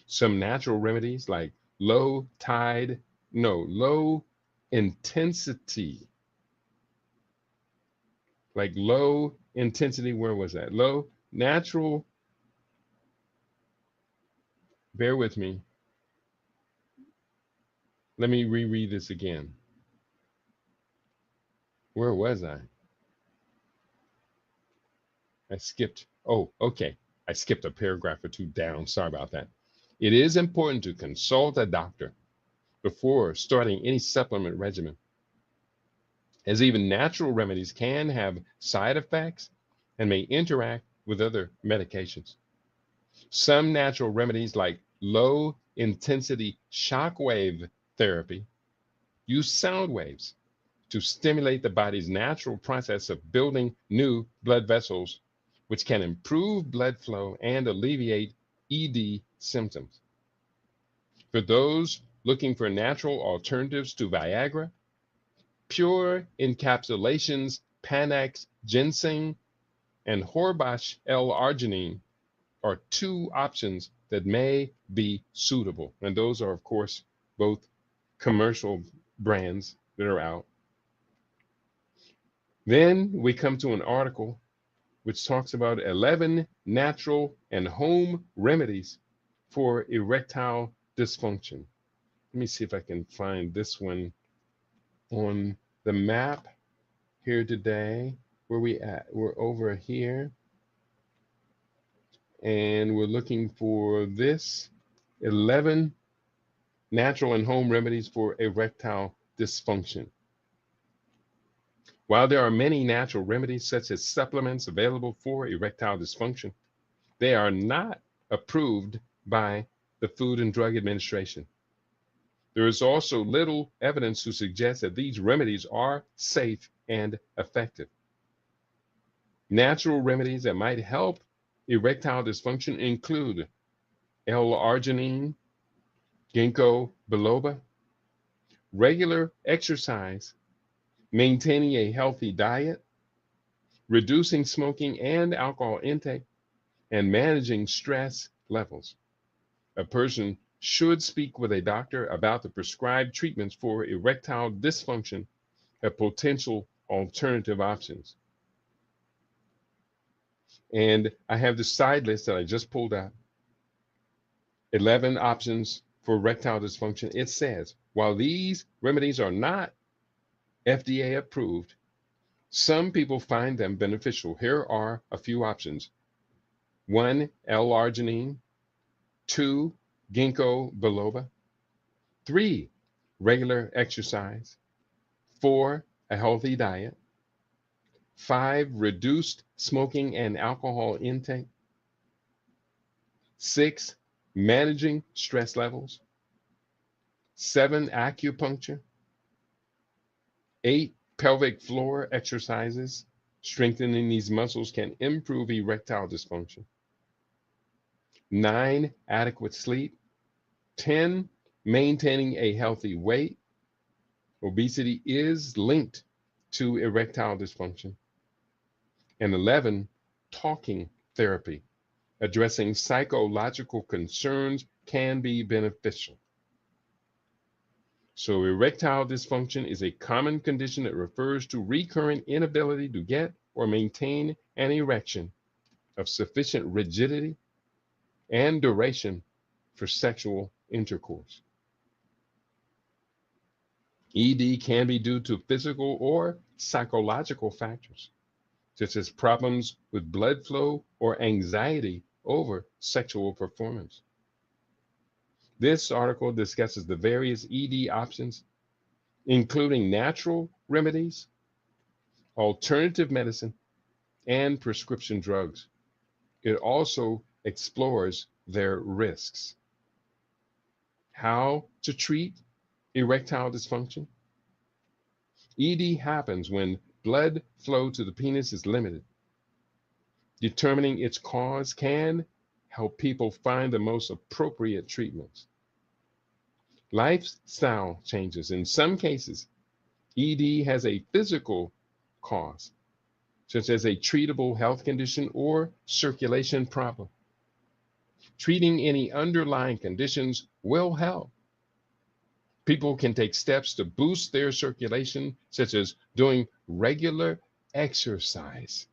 Speaker 1: Some natural remedies like low intensity, where was that? Low natural, bear with me. Let me reread this again. Where was I? I skipped a paragraph or two down. Sorry about that. It is important to consult a doctor before starting any supplement regimen, as even natural remedies can have side effects and may interact with other medications. Some natural remedies like low intensity shockwave therapy use sound waves to stimulate the body's natural process of building new blood vessels, which can improve blood flow and alleviate ED symptoms. For those looking for natural alternatives to Viagra, pure encapsulations, Panax ginseng, and Horbash L-arginine are two options that may be suitable. And those are, of course, both commercial brands that are out. Then we come to an article which talks about 11 natural and home remedies for erectile dysfunction. Let me see if I can find this one on the map here today. Where we at? We're over here. And we're looking for this 11 natural and home remedies for erectile dysfunction. While there are many natural remedies, such as supplements, available for erectile dysfunction, they are not approved by the Food and Drug Administration. There is also little evidence to suggest that these remedies are safe and effective. Natural remedies that might help erectile dysfunction include L-arginine, ginkgo biloba, regular exercise, maintaining a healthy diet, reducing smoking and alcohol intake, and managing stress levels. A person should speak with a doctor about the prescribed treatments for erectile dysfunction and potential alternative options. And I have the side list that I just pulled out. 11 options for erectile dysfunction. It says, while these remedies are not FDA approved, some people find them beneficial. Here are a few options. 1, L-arginine. 2, ginkgo biloba. 3, regular exercise. 4, a healthy diet. 5, reduced smoking and alcohol intake. 6, managing stress levels. 7, acupuncture. 8, pelvic floor exercises. Strengthening these muscles can improve erectile dysfunction. 9, adequate sleep. 10, maintaining a healthy weight. Obesity is linked to erectile dysfunction. And 11, talking therapy. Addressing psychological concerns can be beneficial. So erectile dysfunction is a common condition that refers to recurrent inability to get or maintain an erection of sufficient rigidity and duration for sexual intercourse. ED can be due to physical or psychological factors, such as problems with blood flow or anxiety over sexual performance. This article discusses the various ED options, including natural remedies, alternative medicine, and prescription drugs. It also explores their risks. How to treat erectile dysfunction. ED happens when blood flow to the penis is limited. Determining its cause can help people find the most appropriate treatments. Lifestyle changes. In some cases, ED has a physical cause, such as a treatable health condition or circulation problem. Treating any underlying conditions will help. People can take steps to boost their circulation, such as doing regular exercise,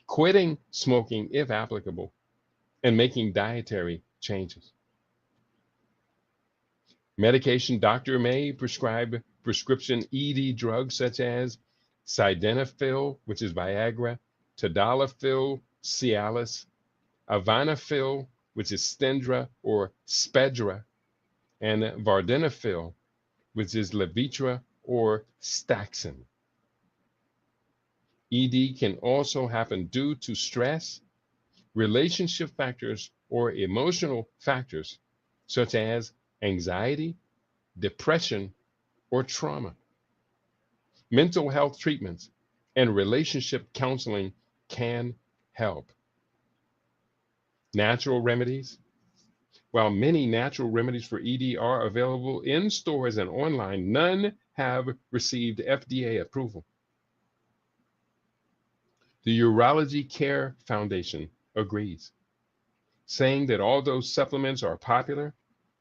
Speaker 1: quitting smoking if applicable, and making dietary changes. Medication. Doctor may prescribe prescription ED drugs such as Sildenafil, which is Viagra, Tadalafil, Cialis, Avanafil, which is Stendra or Spedra, and Vardenafil, which is Levitra or Staxin. ED can also happen due to stress, relationship factors, or emotional factors, such as anxiety, depression, or trauma. Mental health treatments and relationship counseling can help. Natural remedies. While many natural remedies for ED are available in stores and online, none have received FDA approval. The Urology Care Foundation agrees, saying that although supplements are popular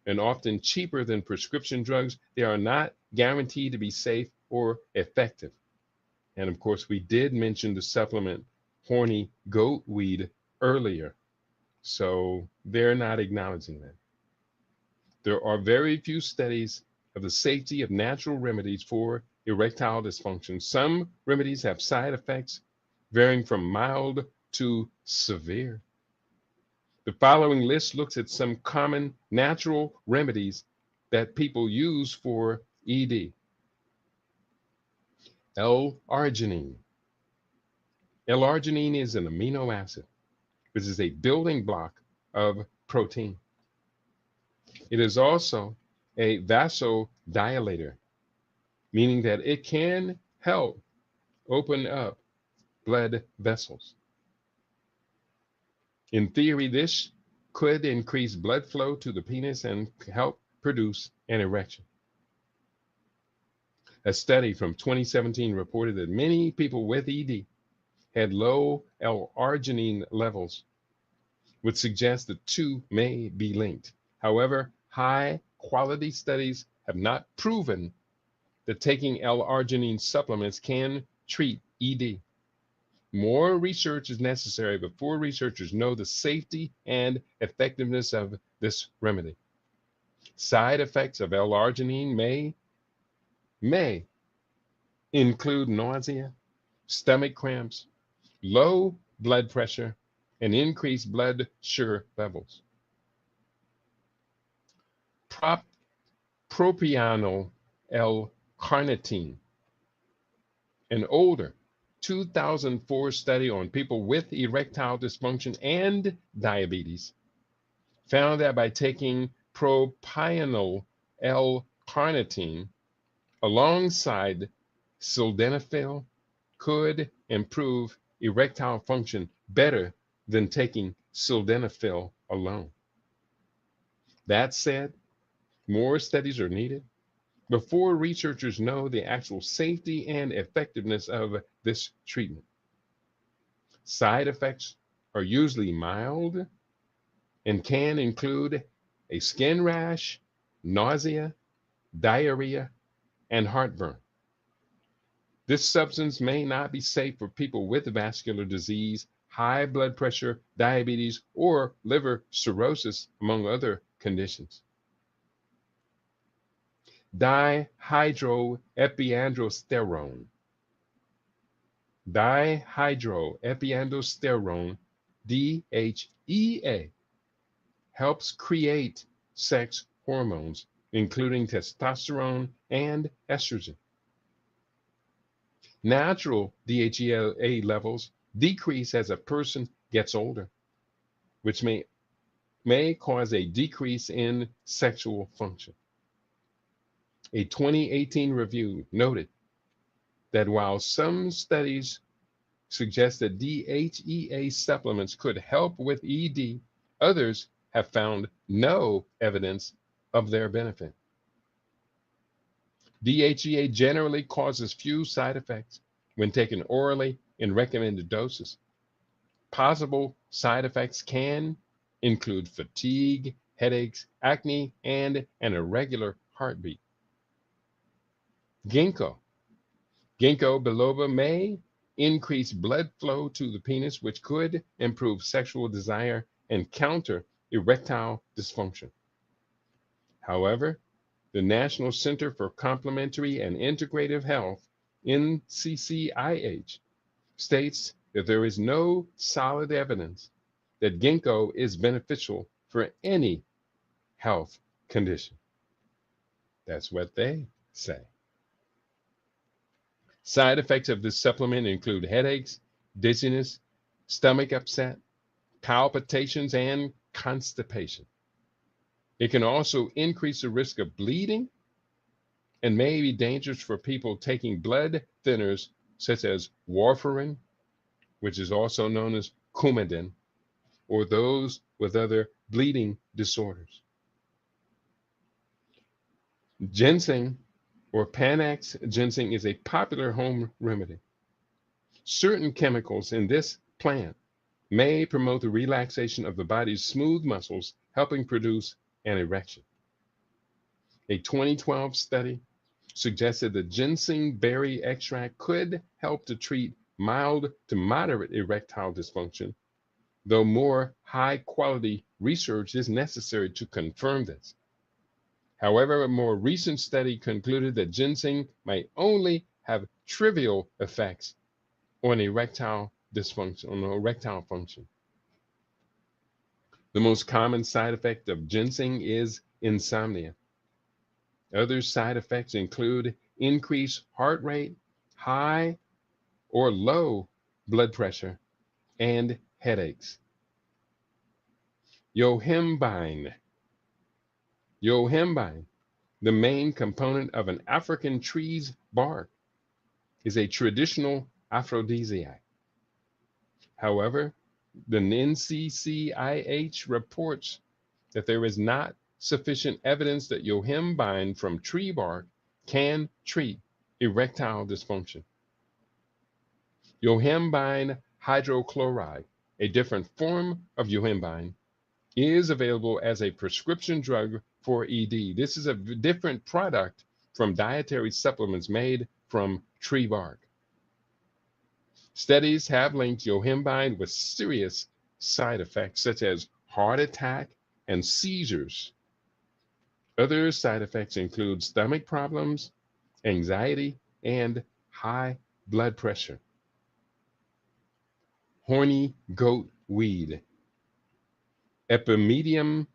Speaker 1: and often cheaper than prescription drugs, they are not guaranteed to be safe or effective. And of course, we did mention the supplement horny goat weed earlier, so they're not acknowledging that. There are very few studies of the safety of natural remedies for erectile dysfunction. Some remedies have side effects varying from mild to severe. The following list looks at some common natural remedies that people use for ED. L-arginine. L-arginine is an amino acid, which is a building block of protein. It is also a vasodilator, meaning that it can help open up blood vessels. In theory, this could increase blood flow to the penis and help produce an erection. A study from 2017 reported that many people with ED had low L-arginine levels, which suggests the two may be linked. However, high-quality studies have not proven that taking L-arginine supplements can treat ED. More research is necessary before researchers know the safety and effectiveness of this remedy. Side effects of L-arginine may include nausea, stomach cramps, low blood pressure, and increased blood sugar levels. Propionyl L-carnitine, an older 2004 study on people with erectile dysfunction and diabetes found that by taking propionyl L-carnitine alongside sildenafil could improve erectile function better than taking sildenafil alone. That said, more studies are needed before researchers know the actual safety and effectiveness of this treatment. Side effects are usually mild and can include a skin rash, nausea, diarrhea, and heartburn. This substance may not be safe for people with vascular disease, high blood pressure, diabetes, or liver cirrhosis, among other conditions. Dihydroepiandrosterone. Dihydroepiandrosterone, DHEA, helps create sex hormones, including testosterone and estrogen. Natural DHEA levels decrease as a person gets older, which may cause a decrease in sexual function. A 2018 review noted that while some studies suggest that DHEA supplements could help with ED, others have found no evidence of their benefit. DHEA generally causes few side effects when taken orally in recommended doses. Possible side effects can include fatigue, headaches, acne, and an irregular heartbeat. Ginkgo biloba may increase blood flow to the penis, which could improve sexual desire and counter erectile dysfunction. However, the National Center for Complementary and Integrative Health, NCCIH, states that there is no solid evidence that ginkgo is beneficial for any health condition. That's what they say. Side effects of this supplement include headaches, dizziness, stomach upset, palpitations, and constipation. It can also increase the risk of bleeding and may be dangerous for people taking blood thinners such as warfarin, which is also known as Coumadin, or those with other bleeding disorders. Ginseng or Panax ginseng is a popular home remedy. Certain chemicals in this plant may promote the relaxation of the body's smooth muscles, helping produce an erection. A 2012 study suggested that ginseng berry extract could help to treat mild to moderate erectile dysfunction, though more high-quality research is necessary to confirm this. However, a more recent study concluded that ginseng might only have trivial effects on erectile dysfunction, on erectile function. The most common side effect of ginseng is insomnia. Other side effects include increased heart rate, high or low blood pressure, and headaches. Yohimbine. Yohimbine, the main component of an African tree's bark, is a traditional aphrodisiac. However, the NCCIH reports that there is not sufficient evidence that yohimbine from tree bark can treat erectile dysfunction. Yohimbine hydrochloride, a different form of yohimbine, is available as a prescription drug for ED. This is a different product from dietary supplements made from tree bark. Studies have linked yohimbine with serious side effects such as heart attack and seizures. Other side effects include stomach problems, anxiety, and high blood pressure. Horny goat weed. Epimedium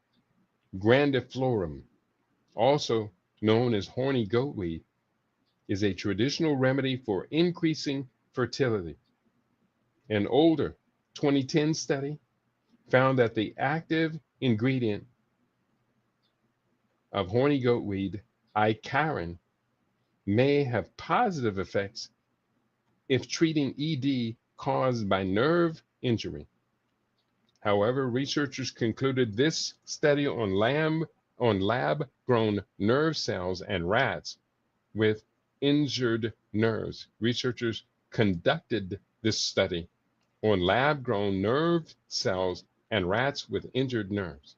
Speaker 1: grandiflorum, also known as horny goat weed, is a traditional remedy for increasing fertility. An older 2010 study found that the active ingredient of horny goatweed, icarin, may have positive effects if treating ED caused by nerve injury. However, researchers concluded this study on lab-grown nerve cells and rats with injured nerves. Researchers conducted this study on lab-grown nerve cells and rats with injured nerves.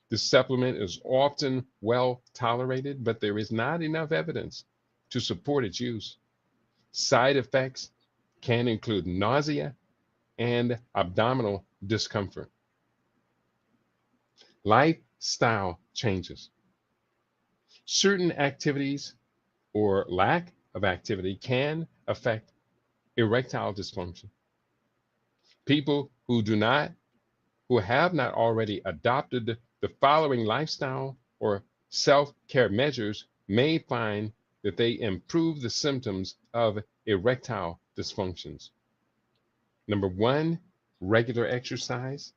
Speaker 1: The supplement is often well tolerated, but there is not enough evidence to support its use. Side effects can include nausea and abdominal discomfort. Lifestyle changes. Certain activities or lack of activity can affect erectile dysfunction. People who have not already adopted the following lifestyle or self-care measures may find that they improve the symptoms of erectile dysfunctions. Number one, regular exercise.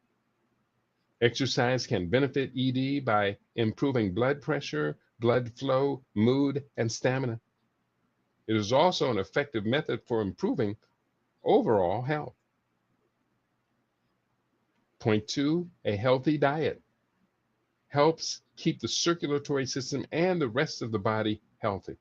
Speaker 1: Exercise can benefit ED by improving blood pressure, blood flow, mood, and stamina. It is also an effective method for improving overall health. Point two, a healthy diet helps keep the circulatory system and the rest of the body healthy.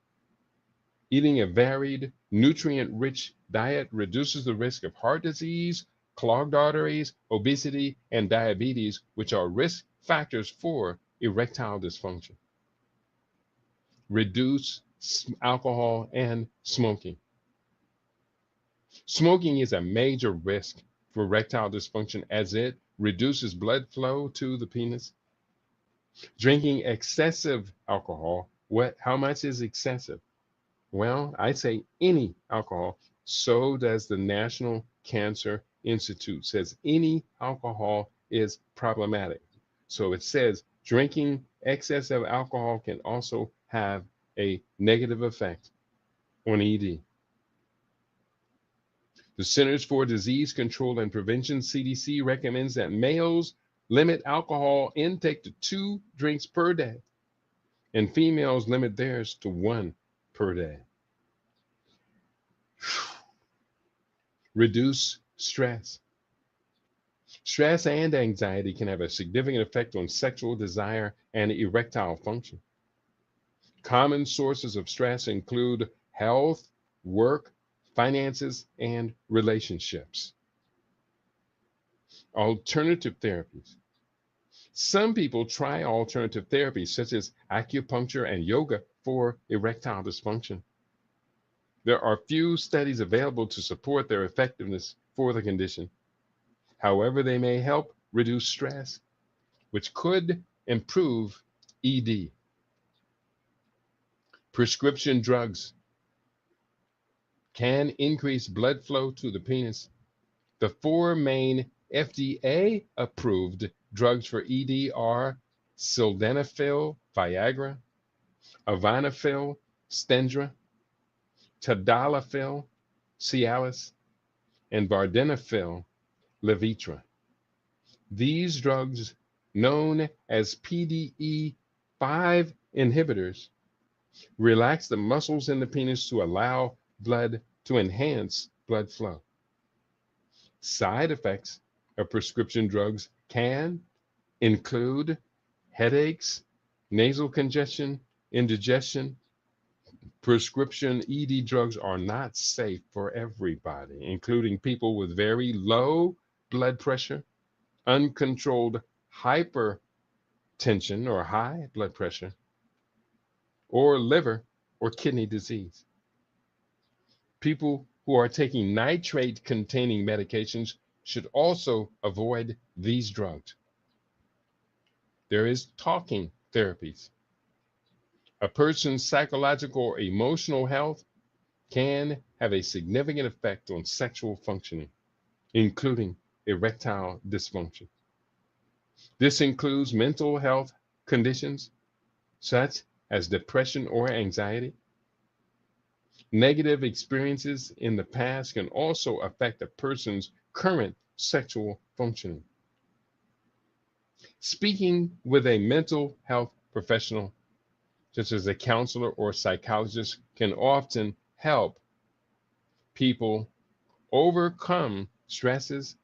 Speaker 1: Eating a varied, nutrient-rich diet reduces the risk of heart disease, clogged arteries, obesity, and diabetes, which are risk factors for erectile dysfunction. Reduce alcohol and smoking. Smoking is a major risk for erectile dysfunction as it reduces blood flow to the penis. Drinking excessive alcohol, how much is excessive? Well, I say any alcohol. So does the National Cancer Institute, says any alcohol is problematic. So it says drinking excessive alcohol can also have a negative effect on ED. The Centers for Disease Control and Prevention, CDC, recommends that males limit alcohol intake to 2 drinks per day, and females limit theirs to 1 per day. Reduce stress. Stress and anxiety can have a significant effect on sexual desire and erectile function. Common sources of stress include health, work, finances, and relationships. Alternative therapies. Some people try alternative therapies such as acupuncture and yoga for erectile dysfunction. There are few studies available to support their effectiveness for the condition. However, they may help reduce stress, which could improve ED. Prescription drugs can increase blood flow to the penis. The 4 main FDA-approved drugs for ED are Sildenafil, Viagra, Sildenafil, Stendra, Tadalafil, Cialis, and Sildenafil, Levitra. These drugs, known as PDE5 inhibitors, relax the muscles in the penis to allow blood to enhance blood flow. Side effects of prescription drugs can include headaches, nasal congestion, indigestion. Prescription ED drugs are not safe for everybody, including people with very low blood pressure, uncontrolled hypertension or high blood pressure, or liver or kidney disease. People who are taking nitrate-containing medications should also avoid these drugs. There is talking therapies. A person's psychological or emotional health can have a significant effect on sexual functioning, including erectile dysfunction. This includes mental health conditions such as depression or anxiety, Negative experiences in the past can also affect a person's current sexual functioning. Speaking with a mental health professional, such as a counselor or psychologist, can often help people overcome stresses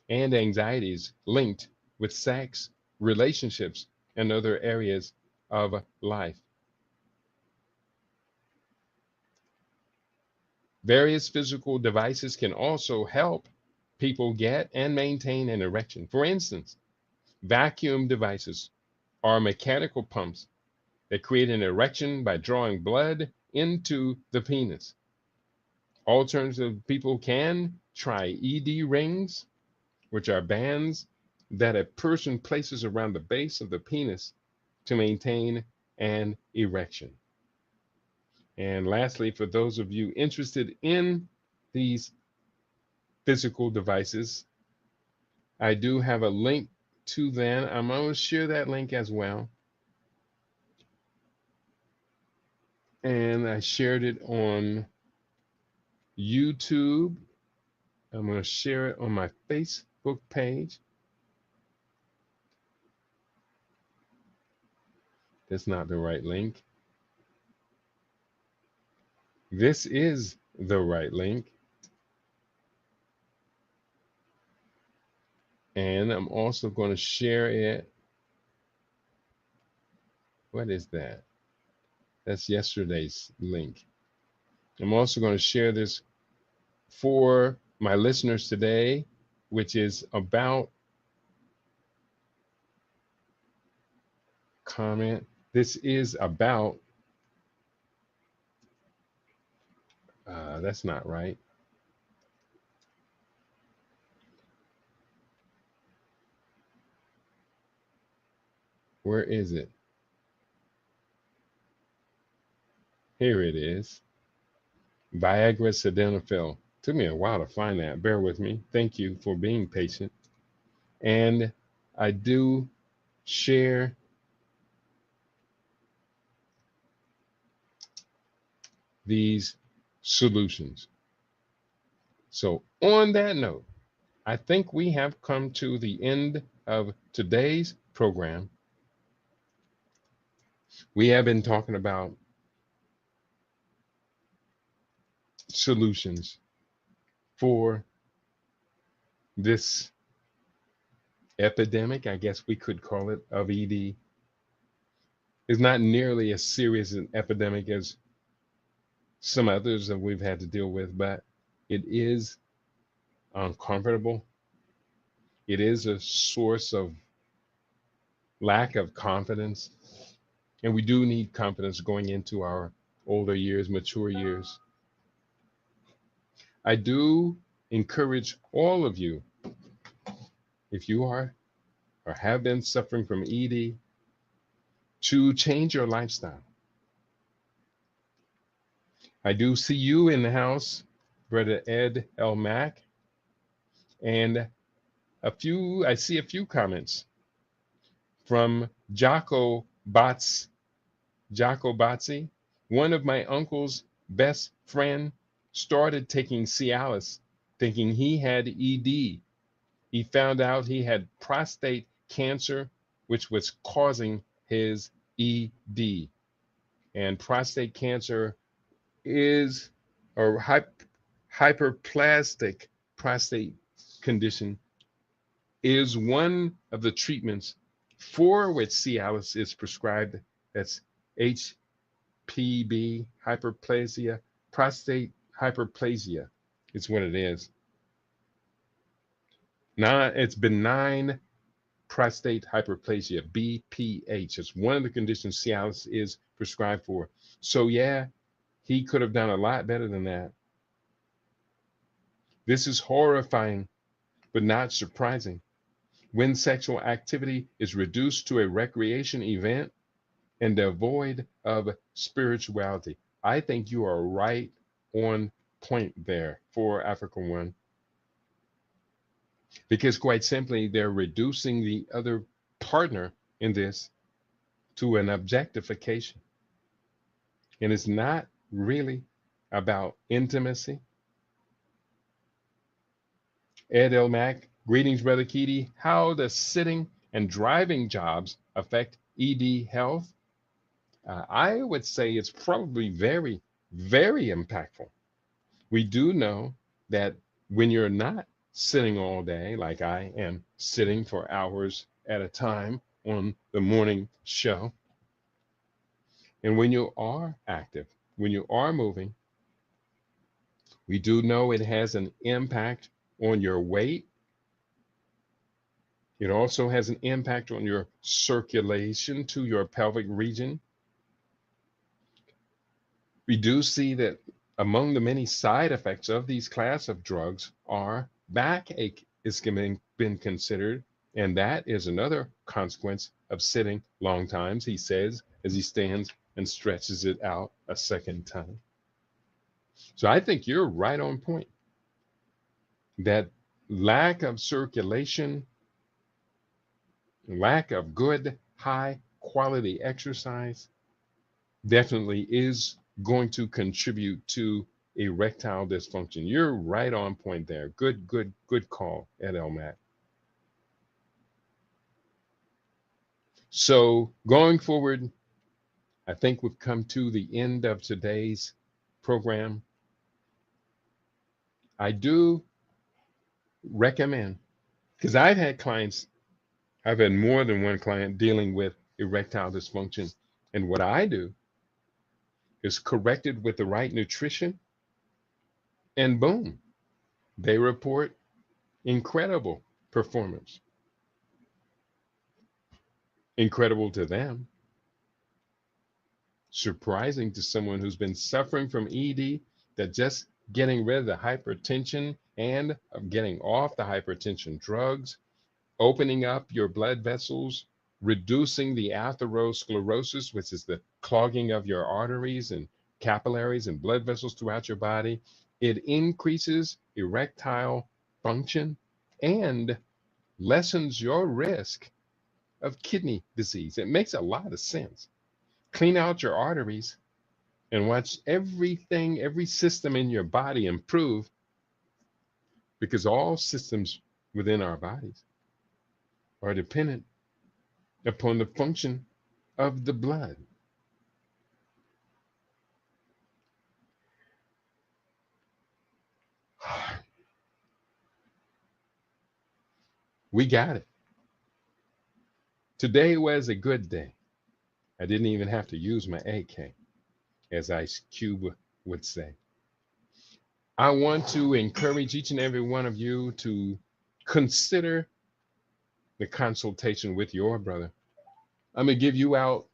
Speaker 1: and anxieties linked with sex, relationships, and other areas of life. Various physical devices can also help people get and maintain an erection. For instance, vacuum devices are mechanical pumps that create an erection by drawing blood into the penis. Alternative people can try ED rings, which are bands that a person places around the base of the penis to maintain an erection. And lastly, for those of you interested in these physical devices, I do have a link to them. I'm going to share that link as well. And I shared it on YouTube. I'm going to share it on my Facebook page. That's not the right link. This is the right link. And I'm also going to share it. What is that? That's yesterday's link. I'm also going to share this for my listeners today, which is about comment. This is about, that's not right. Where is it? Here it is. Viagra Sildenafil. Took me a while to find that. Bear with me. Thank you for being patient. And I do share these solutions. So, on that note, I think we have come to the end of today's program. We have been talking about solutions for this epidemic, I guess we could call it, of ED. It's not nearly as serious an epidemic as some others that we've had to deal with, but it is uncomfortable. It is a source of lack of confidence. And we do need confidence going into our older years, mature years. I do encourage all of you, if you are or have been suffering from ED, to change your lifestyle. I do see you in the house, Brother Ed L. Mack, and I see a few comments from Jocko Batzi. One of my uncle's best friend started taking Cialis, thinking he had ED. He found out he had prostate cancer, which was causing his ED. And prostate cancer is a hyperplastic prostate condition is one of the treatments for which Cialis is prescribed. That's HPB, hyperplasia, prostate hyperplasia. It's what it is. Now it's benign prostate hyperplasia, BPH. It's one of the conditions Cialis is prescribed for. So yeah, he could have done a lot better than that. This is horrifying, but not surprising. When sexual activity is reduced to a recreation event and devoid of spirituality, I think you are right on point there for Africa One. Because quite simply, they're reducing the other partner in this to an objectification. And it's not really about intimacy? Ed Elmack, greetings, Brother Keaty. How does sitting and driving jobs affect ED health? I would say it's probably very, very impactful. We do know that when you're not sitting all day, like I am sitting for hours at a time on the morning show, and when you are active, when you are moving, we do know it has an impact on your weight. It also has an impact on your circulation to your pelvic region. We do see that among the many side effects of these class of drugs are backache is been considered, and that is another consequence of sitting long times, he says, as he stands and stretches it out a second time. So I think you're right on point. That lack of circulation, lack of good, high quality exercise definitely is going to contribute to erectile dysfunction. You're right on point there. Good call, Ed Elmack. So going forward, I think we've come to the end of today's program. I do recommend, because I've had more than one client dealing with erectile dysfunction. And what I do is correct it with the right nutrition, and boom, they report incredible performance. Incredible to them, surprising to someone who's been suffering from ED, that just getting rid of the hypertension and of getting off the hypertension drugs, opening up your blood vessels, reducing the atherosclerosis, which is the clogging of your arteries and capillaries and blood vessels throughout your body. It increases erectile function and lessens your risk of kidney disease. It makes a lot of sense. Clean out your arteries and watch everything, every system in your body improve, because all systems within our bodies are dependent upon the function of the blood. We got it. Today was a good day. I didn't even have to use my AK, as Ice Cube would say. I want to encourage each and every one of you to consider the consultation with your brother. I'm going to give you out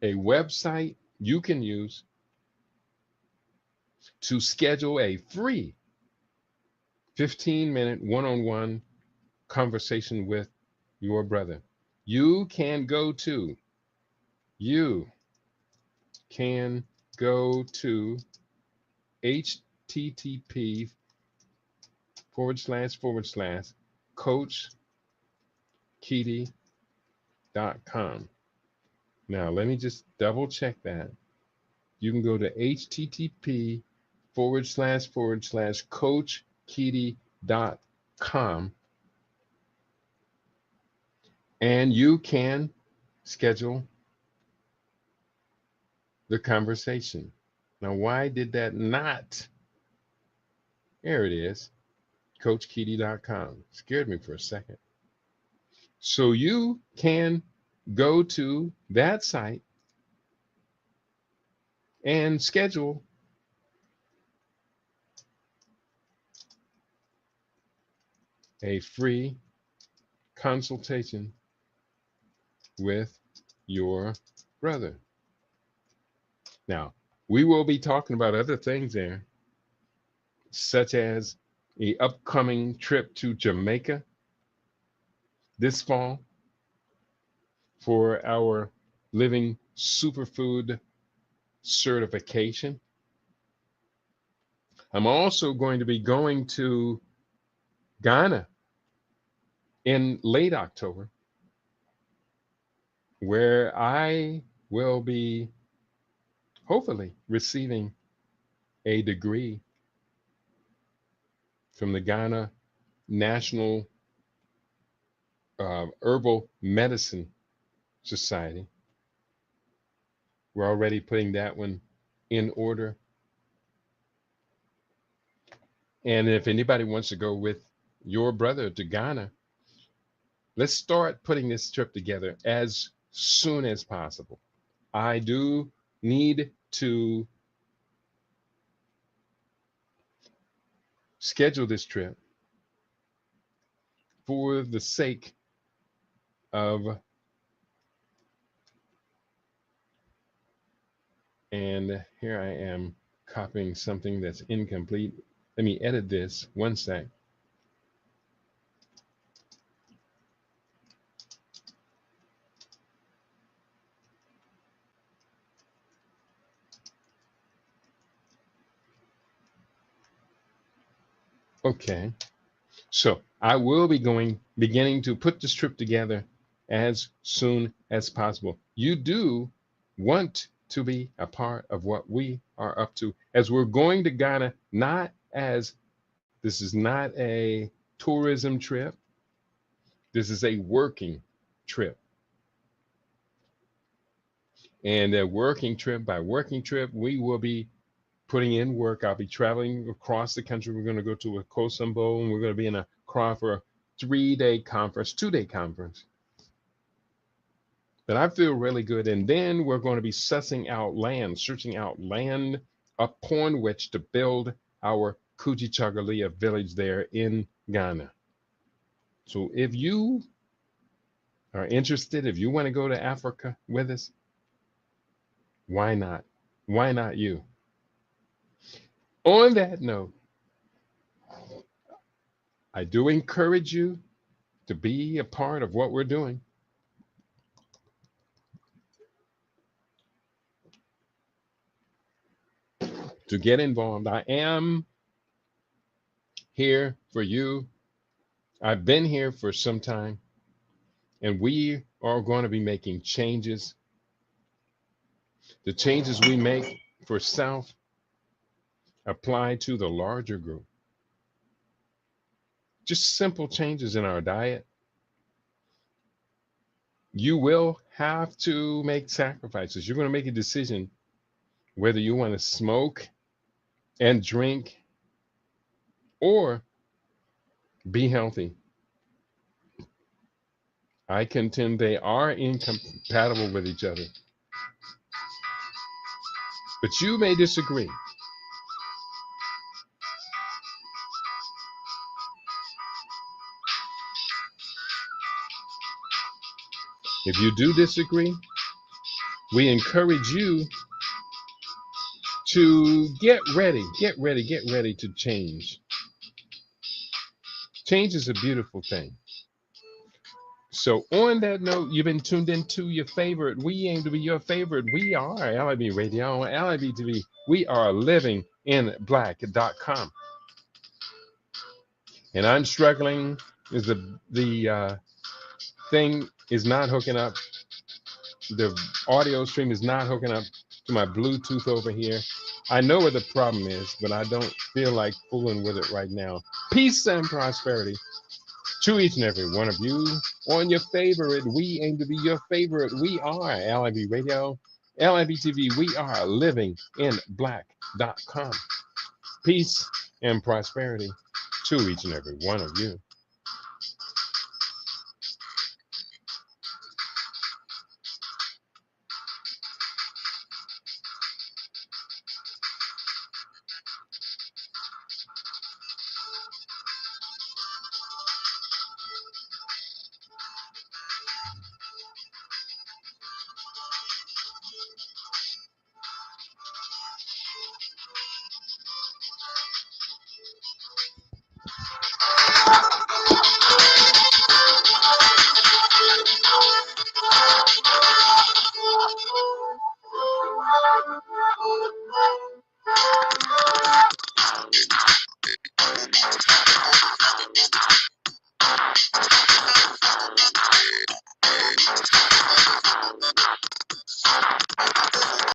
Speaker 1: a website you can use to schedule a free 15-minute one-on-one conversation with your brother. You can go to http // coachkeaty.com. Now, let me just double check that. You can go to http / coachkeaty.com, and you can schedule the conversation. Now, why did that not? There it is, coachkeaty.com. Scared me for a second. So you can go to that site and schedule a free consultation with your brother. Now, we will be talking about other things there, such as the upcoming trip to Jamaica this fall for our living superfood certification. I'm also going to be going to Ghana in late October, where I will be hopefully receiving a degree from the Ghana National Herbal Medicine Society. We're already putting that one in order. And if anybody wants to go with your brother to Ghana, let's start putting this trip together as soon as possible. I do need to schedule this trip for the sake of, and here I am copying something that's incomplete. Let me edit this one sec. Okay, so I will be beginning to put this trip together as soon as possible. You do want to be a part of what we are up to as we're going to Ghana, this is not a tourism trip. This is a working trip. And a working trip, by working trip, we will be putting in work. I'll be traveling across the country. We're going to go to a Kosovo, and we're going to be in Accra for a 3-day conference, 2-day conference. But I feel really good. And then we're going to be searching out land upon which to build our Kujichagulia village there in Ghana. So if you are interested, if you want to go to Africa with us, why not? Why not you? On that note, I do encourage you to be a part of what we're doing. To get involved. I am here for you. I've been here for some time, and we are going to be making changes. The changes we make for South apply to the larger group. Just simple changes in our diet. You will have to make sacrifices. You're going to make a decision whether you want to smoke and drink or be healthy. I contend they are incompatible with each other. But you may disagree. If you do disagree, we encourage you to get ready to change. Change is a beautiful thing. So on that note, you've been tuned into your favorite. We aim to be your favorite. We are LIB Radio, LIB TV. We are livinginblack.com. And I'm struggling is the thing is not hooking up. The audio stream is not hooking up to my Bluetooth over here. I know what the problem is, but I don't feel like fooling with it right now. Peace and prosperity to each and every one of you on your favorite. We aim to be your favorite. We are LIB Radio, LIB TV. We are livinginblack.com. Peace and prosperity to each and every one of you.